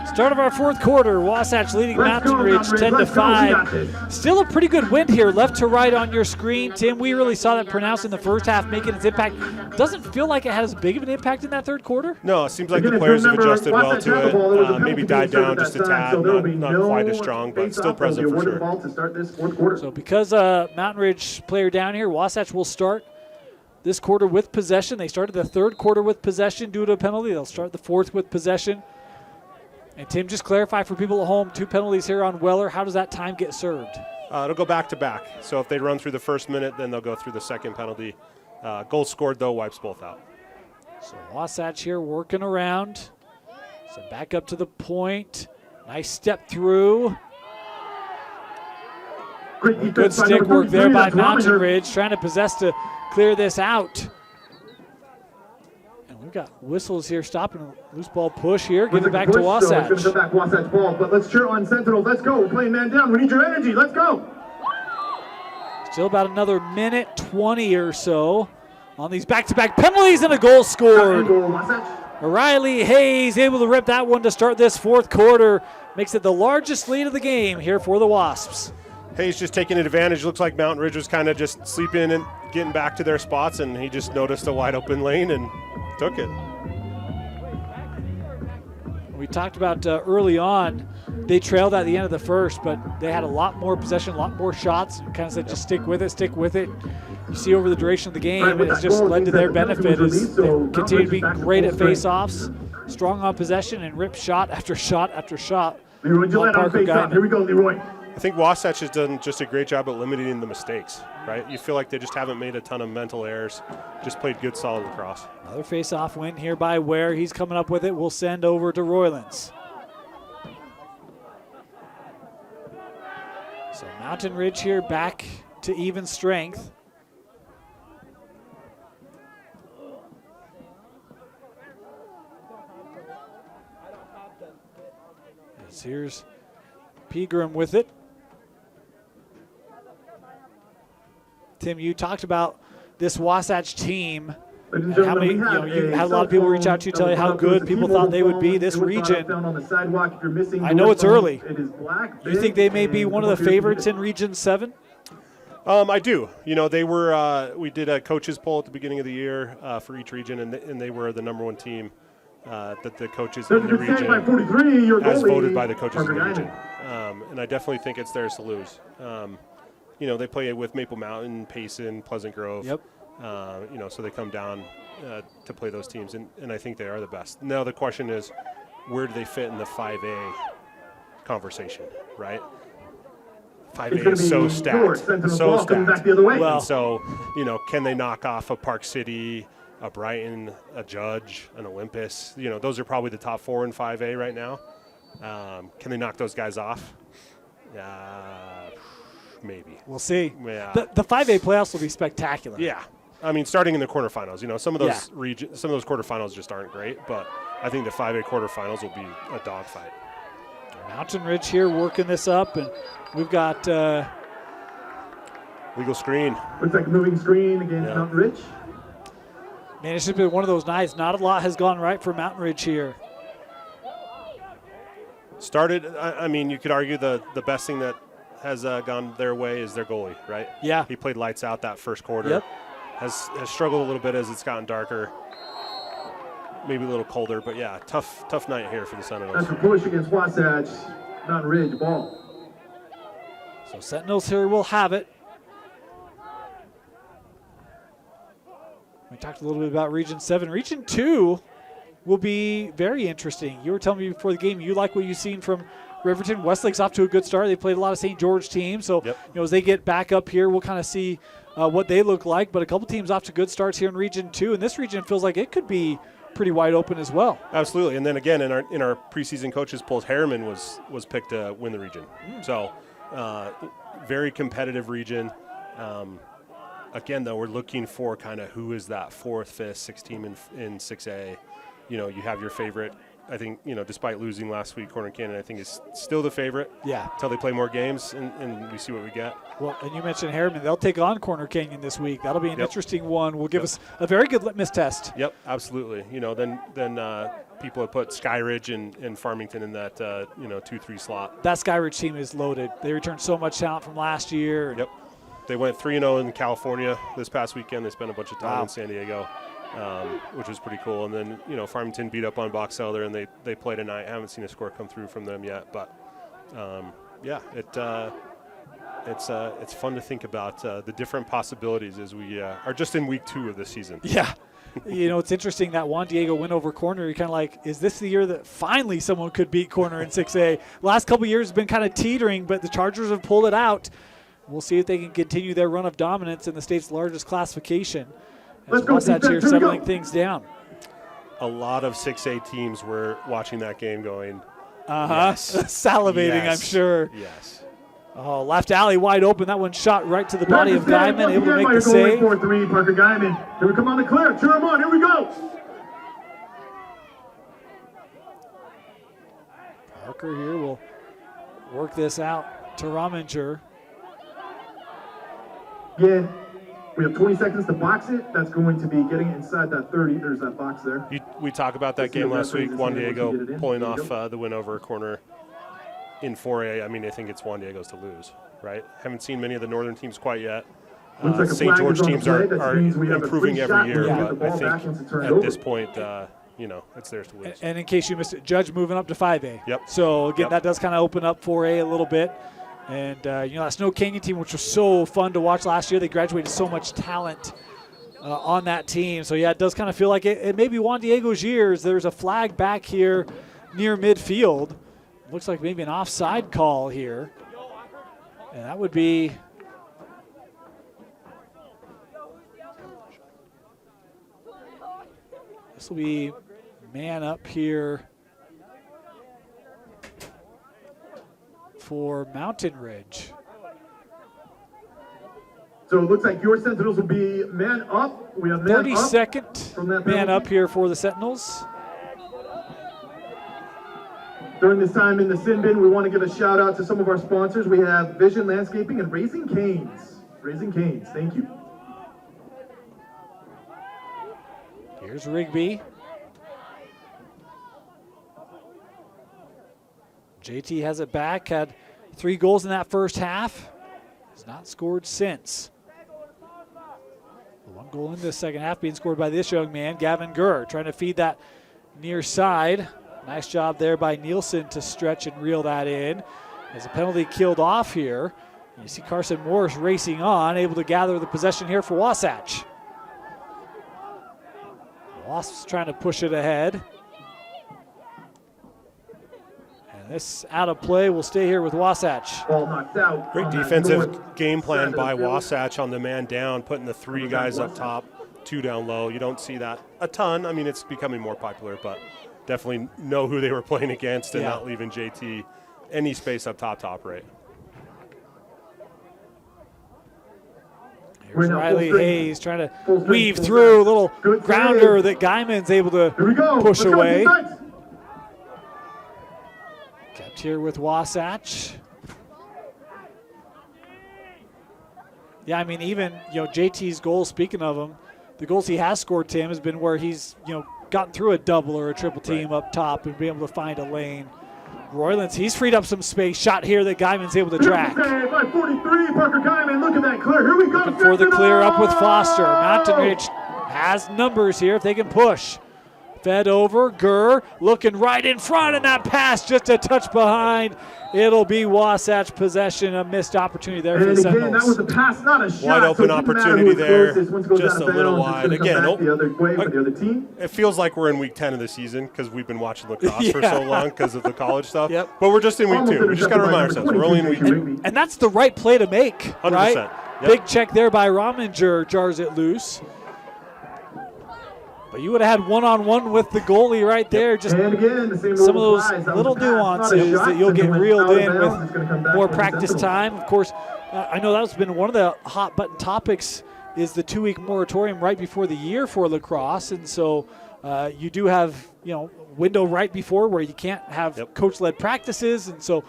Start of our fourth quarter, Wasatch leading Mountain Ridge 10-5. Still a pretty good wind here, left to right on your screen. Tim, we really saw that pronounced in the first half, making its impact. Doesn't feel like it had as big of an impact in that third quarter. No, it seems like the players have adjusted well to it. Maybe died down just a tad, not quite as strong, but still present for sure. So because Mountain Ridge player down here, Wasatch will start this quarter with possession. They started the third quarter with possession due to a penalty. They'll start the fourth with possession. And Tim, just clarify for people at home, 2 penalties here on Weller. How does that time get served? It'll go back to back. So if they run through the first minute, then they'll go through the second penalty. Goal scored, though, wipes both out. So Wasatch here working around. So back up to the point. Nice step through. Good stick work there by Mountain Ridge, trying to possess to clear this out. We've got whistles here stopping a loose ball push here. Give it back to Wasatch. It's going to go back Wasatch ball, but let's cheer on Sentinels. Let's go. We're playing man down. We need your energy. Let's go. Still about another minute 20 or so on these back-to-back penalties and a goal scored. Riley Hayes able to rip that one to start this fourth quarter. Makes it the largest lead of the game here for the Wasps. Hayes just taking advantage. Looks like Mountain Ridge was kind of just sleeping and getting back to their spots, and he just noticed a wide open lane and took it. We talked about early on, they trailed at the end of the first, but they had a lot more possession, a lot more shots. Kind of said, just stick with it, stick with it. You see over the duration of the game, and it's just led to their benefit as they continue to be great at face-offs, strong on possession, and rip shot after shot after shot. Leroy Gillette on face-off. Here we go, Leroy. I think Wasatch has done just a great job at limiting the mistakes, right? You feel like they just haven't made a ton of mental errors, just played good, solid lacrosse. Another face-off win here by Ware. He's coming up with it. We'll send over to Roylands. So Mountain Ridge here back to even strength. Here's Pegram with it. Tim, you talked about this Wasatch team and how many, you had a lot of people reach out to you, tell you how good people thought they would be this region. I know it's early. You think they may be one of the favorites in Region 7? I do. You know, they were, we did a coaches poll at the beginning of the year for each region, and they were the #1 team that the coaches in the region, as voted by the coaches in the region. And I definitely think it's theirs to lose. You know, they play with Maple Mountain, Payson, Pleasant Grove. Yep. You know, so they come down to play those teams, and I think they are the best. Now the question is, where do they fit in the 5A conversation, right? 5A is so stacked, so stacked. Well, and so, you know, can they knock off a Park City, a Brighton, a Judge, an Olympus? You know, those are probably the top 4 in 5A right now. Can they knock those guys off? Maybe. We'll see. Yeah. The 5A playoffs will be spectacular. Yeah. I mean, starting in the quarterfinals, you know, some of those some of those quarterfinals just aren't great, but I think the 5A quarterfinals will be a dogfight. Mountain Ridge here working this up, and we've got legal screen. Looks like a moving screen against Mountain Ridge. Man, it's just been one of those nights. Not a lot has gone right for Mountain Ridge here. Started, I mean, you could argue the best thing that has gone their way is their goalie, right? Yeah. He played lights out that first quarter. Yep. Has struggled a little bit as it's gotten darker. Maybe a little colder, but yeah, tough night here for the Sentinels. That's a push against Wasatch. Mountain Ridge ball. So Sentinels here will have it. We talked a little bit about Region 7. Region 2 will be very interesting. You were telling me before the game you like what you've seen from Riverton. Westlake's off to a good start. They played a lot of St. George teams. So, as they get back up here, we'll kind of see what they look like. But a couple teams off to good starts here in Region 2. And this region feels like it could be pretty wide open as well. Absolutely. And then again, in our preseason coaches polls, Harriman was picked to win the region. So, very competitive region. Again, though, we're looking for kind of who is that 4th, 5th, 6th team in 6A. You have your favorite. I think, despite losing last week, Corner Canyon, I think is still the favorite. Yeah. Until they play more games and we see what we get. Well, and you mentioned Harriman. They'll take on Corner Canyon this week. That'll be an interesting one. Will give us a very good litmus test. Yep, absolutely. Then people have put Skyridge and Farmington in that 2-3 slot. That Skyridge team is loaded. They returned so much talent from last year. Yep. They went 3-0 in California this past weekend. They spent a bunch of time in San Diego, which was pretty cool. And then, Farmington beat up on Box Elder, and they play tonight. I haven't seen a score come through from them yet. But, it's fun to think about the different possibilities as we are just in week 2 of the season. Yeah. It's interesting that Juan Diego win over Corner. You're kind of like, is this the year that finally someone could beat Corner in 6A? Last couple of years have been kind of teetering, but the Chargers have pulled it out. We'll see if they can continue their run of dominance in the state's largest classification. As Wasatch here settling things down. A lot of 6A teams were watching that game going, yes. Salivating, yes. I'm sure. Yes. Oh, left alley wide open. That one shot right to the body of Guyman, able to make the save. 4-3, Parker Guyman. Here we come on the clear. Cheer him on. Here we go. Parker here will work this out to Rominger. Again, we have 20 seconds to box it. That's going to be getting it inside that 30. There's that box there. We talked about that game last week. Juan Diego pulling off the win over Corner in 4A. I mean, I think it's Juan Diego's to lose, right? Haven't seen many of the northern teams quite yet. Like St. George teams are improving every year, but I think at this point, it's theirs to lose. And in case you missed it, Judge moving up to 5A. Yep. So, again, that does kind of open up 4A a little bit. And, that Snow Canyon team, which was so fun to watch last year, they graduated so much talent on that team. So, it does kind of feel like it may be Juan Diego's years. There's a flag back here near midfield. Looks like maybe an offside call here. And that would be – this will be man up here for Mountain Ridge. So it looks like your Sentinels will be man up. We have man 32nd man up here for the Sentinels. During this time in the sin bin, we want to give a shout out to some of our sponsors. We have Vision Landscaping and Raising Canes. Raising Canes, thank you. Here's Rigby. JT has it back, had 3 goals in that first half. Has not scored since. 1 goal in the second half being scored by this young man, Gavin Gurr, trying to feed that near side. Nice job there by Nielsen to stretch and reel that in. As a penalty killed off here. You see Carson Morris racing on, able to gather the possession here for Wasatch. Wasps trying to push it ahead. And this out of play will stay here with Wasatch. Ball knocked out. Great defensive game plan by Wasatch on the man down, putting the 3 guys up top, 2 down low. You don't see that a ton. I mean, it's becoming more popular, but definitely know who they were playing against and not leaving JT any space up top to operate. Here's Riley Hayes trying to weave through a little grounder that Guyman's able to push away. Kept here with Wasatch. Yeah, I mean, even, JT's goals, speaking of him, the goals he has scored, Tim, has been where he's, gotten through a double or a triple team up top and be able to find a lane Roylands, he's freed up some space. Shot here that Guyman's able to track. By 43, Parker Guyman. Look at that clear. Here we go. Looking for the clear up with Foster. Mountain Ridge has numbers here if they can push. Fed over, Gurr looking right in front, and that pass just a touch behind. It'll be Wasatch possession, a missed opportunity there for the Sentinels. Again, that was a pass, not a shot. Wide open opportunity there, just a little wide. wide. Again, the other way for the other team. It feels like we're in week 10 of the season because we've been watching lacrosse for Yeah. so long because of the college stuff. Yep. But we're just in week 2. We just got to remind ourselves we're only in week 2. And that's the right play to make, 100%. right? Yep. Big check there by Rominger, jars it loose. But you would have had one-on-one with the goalie right there. Just and again, the same some of those applies. That little was a pass, not a nuances shot. that you'll get Went reeled out of in bounds. It's gonna come with back more for the practice Sentinels. time. Of course, I know that's been one of the hot-button topics is the 2-week moratorium right before the year for lacrosse. And so you do have, window right before where you can't have coach-led practices. And so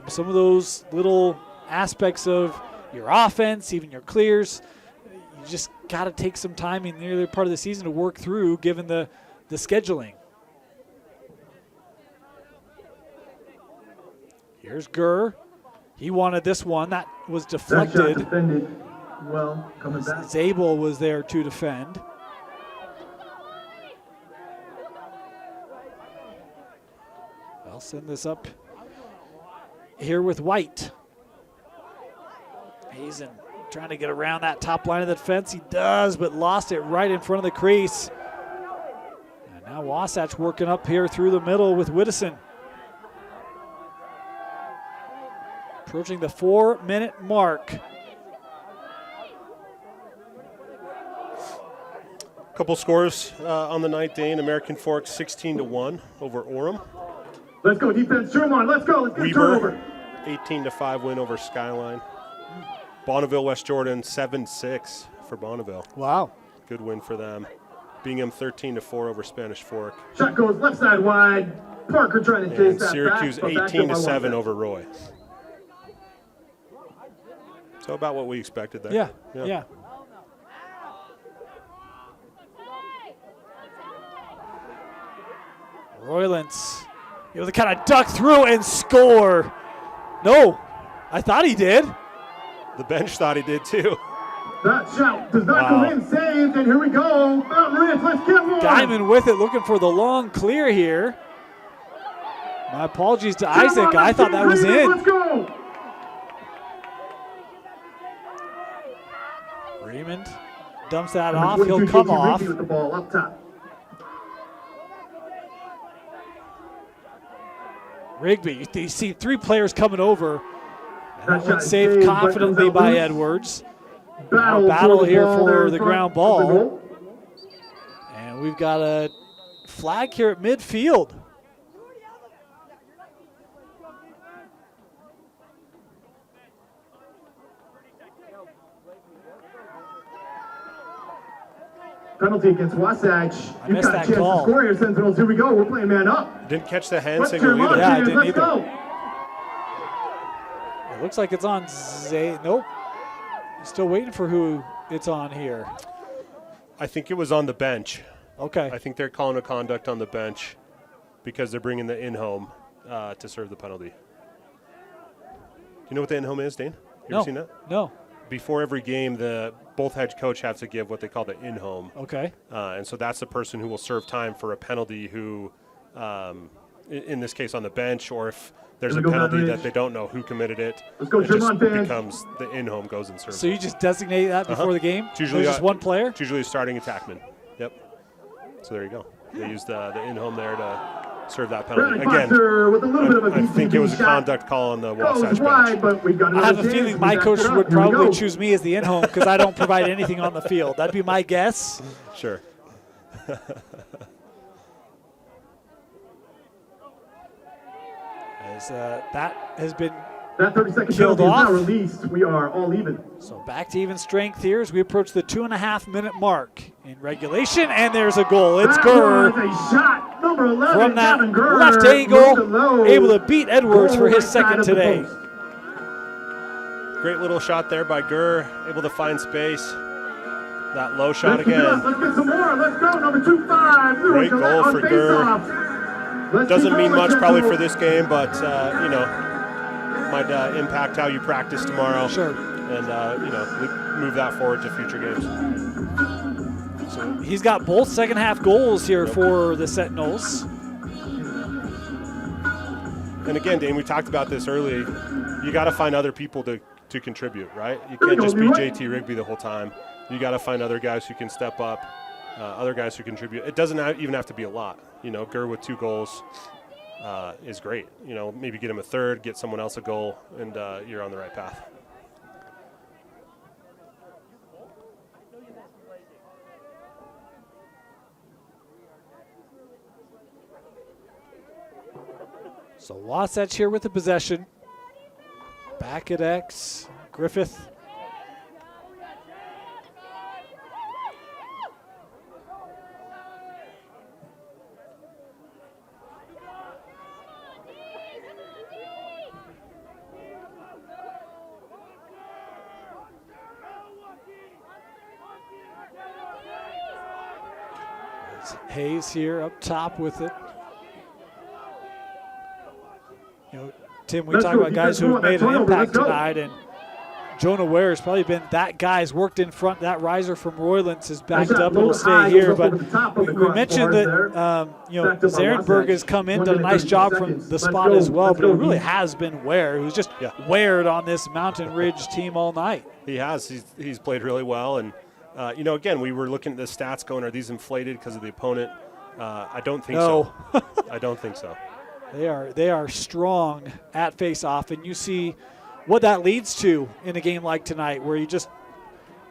some of those little aspects of your offense, even your clears, you just got to take some time in the early part of the season to work through given the scheduling. Here's Gurr. He wanted this one. That was That shot deflected. defended well, coming back. Zabel was there to defend. I'll send this up here with White. Hazen trying to get around that top line of the defense. He does, but lost it right in front of the crease. And now Wasatch working up here through the middle with Whittison. Approaching the 4-minute mark. Couple scores on the night, Dane. American Forks 16-1 over Orem. Let's go, defense. Sherman, let's go. Let's get a turnover. Weber, 18-5 win over Skyline. Bonneville, West Jordan, 7-6 for Bonneville. Wow. Good win for them. Bingham, 13-4 over Spanish Fork. Shot goes left side wide. Parker trying to chase And that Syracuse, back, but back to my 18-7 Wasatch. over Roy. So about what we expected there. Yeah. Roylands able to kind of duck through and score. No, I thought he did. The bench thought he did too. That shot does not go in. Saved, and here we go. Mountain Ridge, let's get one. Guyman with it, looking for the long clear here. My apologies to Isaac. I thought that was in. Let's go. Raymond dumps that Number off. 22, He'll come JT off. Rigby with the ball up top. Rigby, you see 3 players coming over. And that That one shot saved saved, but confidently comes out by loose. Edwards. Battle here ball for there in the front ground of ball. the goal. And we've got a flag here at midfield. Penalty against Wasatch. I You've missed got a that chance call. to score here, Sentinels. Here we go. We're playing man up. Didn't catch the hand Let's signal turn either. Yeah, I on, didn't let's either. go. It looks like it's on Zay. Nope. Still waiting for who it's on here. I think it was on the bench. Okay. I think they're calling a conduct on the bench because they're bringing the in-home to serve the penalty. You know what the in-home is, Dane? You ever seen that? No. Before every game, both head coach have to give what they call the in-home. Okay. And so that's the person who will serve time for a penalty who, in this case, on the bench, or if there's Here a we go, penalty Mountain that Ridge. they don't know who committed it, Let's go, it just Sherman fans. becomes the in-home goes and serves. So you just designate that before the game? It's usually There's just one player? It's usually a starting attackman. Yep. So there you go. They use the in-home there to serve that penalty. Brandon Again, Foster with a little bit of a I think it was a shot. conduct call on the Wasatch Goes wide, bench. but we've got I have another a chance. feeling We my backed coach it up. would Here we probably go. choose me as the in-home because I don't provide anything on the field. That'd be my guess. Sure. As that has been That 30-second killed penalty is now off. released. We are all even. So back to even strength here as we approach the 2.5-minute mark in regulation, and there's a goal. It's That Gurr was a shot. Number 11, from that Gavin Gurr, left moved angle, it low. able to beat Edwards Goal for his right side second of the today. post. Great little shot there by Gurr, able to find space. That low shot Let's keep it up. again. Let's get some more. Let's go. Number 2-5. Great goal for Gurr. Doesn't mean much probably for this game, but you know, might impact how you practice tomorrow. Sure. And you know, move that forward to future games. So he's got both second half goals here for the Sentinels. And again, Dane, we talked about this early. You got to find other people to contribute, right? You can't just be JT Rigby the whole time. You got to find other guys who can step up, other guys who contribute. It doesn't even have to be a lot. You know, Gurr with 2 goals is great. You know, maybe get him a third, get someone else a goal, and you're on the right path. So Wasatch here with the possession. Back at X, Griffith. Hayes here up top with it. You know, Tim, we talk about guys who have made an impact tonight, and Jonah Ware has probably been that guy who's worked in front. That riser from Roylands is backed up. It'll stay here, but we mentioned that you know, Zarenberg has come in, done a nice job from the spot as well, but it really has been Ware who's just wared on this Mountain Ridge team all night. He has. He's played really well, and you know, again, we were looking at the stats going, are these inflated because of the opponent? I don't think so. I don't think so. They are strong at face-off, and you see what that leads to in a game like tonight, where you just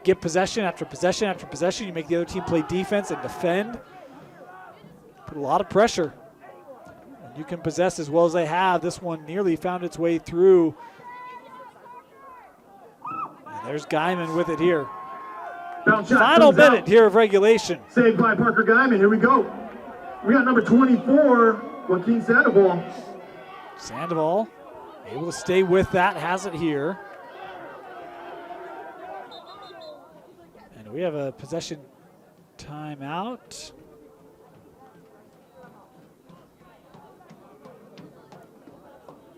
get possession after possession after possession. You make the other team play defense and defend. Put a lot of pressure. And you can possess as well as they have. This one nearly found its way through. And there's Guyman with it here. Final minute here of regulation. Saved by Parker Guyman. Here we go. We got number 24. Joaquin Sandoval. Sandoval able to stay with that, has it here. And we have a possession timeout.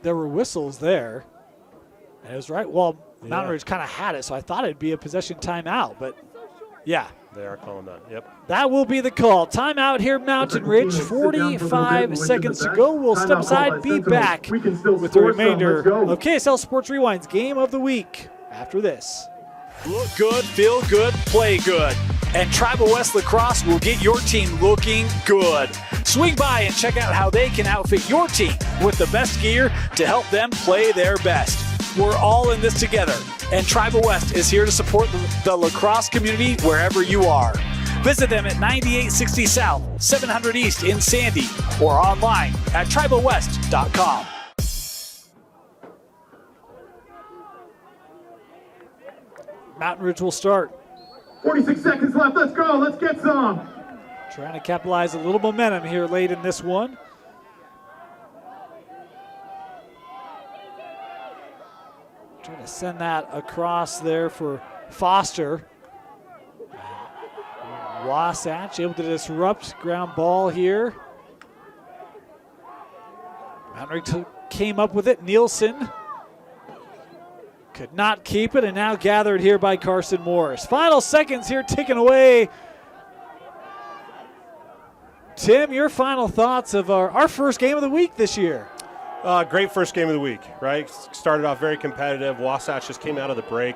There were whistles there. And it was right. Well, Mountain Ridge kind of had it, so I thought it'd be a possession timeout, but yeah. They are calling that, yep. That will be the call. Timeout here, Mountain Ridge. 45 seconds to go. We'll step aside, be back with the remainder of KSL Sports Rewind's Game of the Week after this. Look good, feel good, play good. And Tribal West Lacrosse will get your team looking good. Swing by and check out how they can outfit your team with the best gear to help them play their best. We're all in this together, and Tribal West is here to support the lacrosse community wherever you are. Visit them at 9860 South, 700 East in Sandy, or online at tribalwest.com. Mountain Ridge will start. 46 seconds left. Let's go. Let's get some. Trying to capitalize a little momentum here late in this one. Trying to send that across there for Foster. Wasatch able to disrupt ground ball here. Mountain Ridge came up with it. Nielsen could not keep it, and now gathered here by Carson Morris. Final seconds here ticking away. Tim, your final thoughts of our first game of the week this year. Great first game of the week, right? Started off very competitive. Wasatch just came out of the break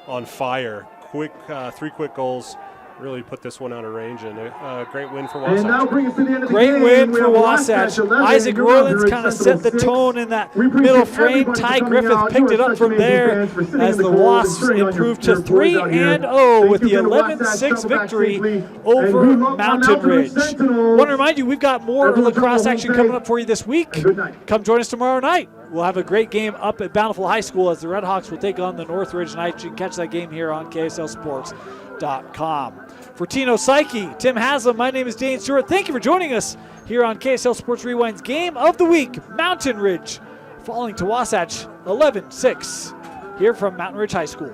on fire. Three quick goals. Really put this one out of range, and a great win for Wasatch. And now bring us to the end of the Great game. win We for have Wasatch. 11, Isaac New Mountain Roylands Ridge kind of set Sentinels the 6. tone in that We appreciate middle frame. everybody Ty for coming Griffith out. picked it No up from Wasatch there fans for sitting as in the cold and Wasps turning on improved your to boys out here. 3-0 Thank with the you to Wasatch. 11-6 Travel back victory safely. over And good luck on Mountain Ridge. Sentinels. Want to remind you, we've got more Everyone lacrosse come action home coming safe. up for you this week. And good night. Come join us tomorrow night. We'll have a great game up at Bountiful High School as the Red Hawks will take on the Northridge Knights. You can catch that game here on KSLSports.com. For Tino Psyche, Tim Haslam, my name is Dane Stewart. Thank you for joining us here on KSL Sports Rewind's Game of the Week. Mountain Ridge falling to Wasatch 11-6 here from Mountain Ridge High School.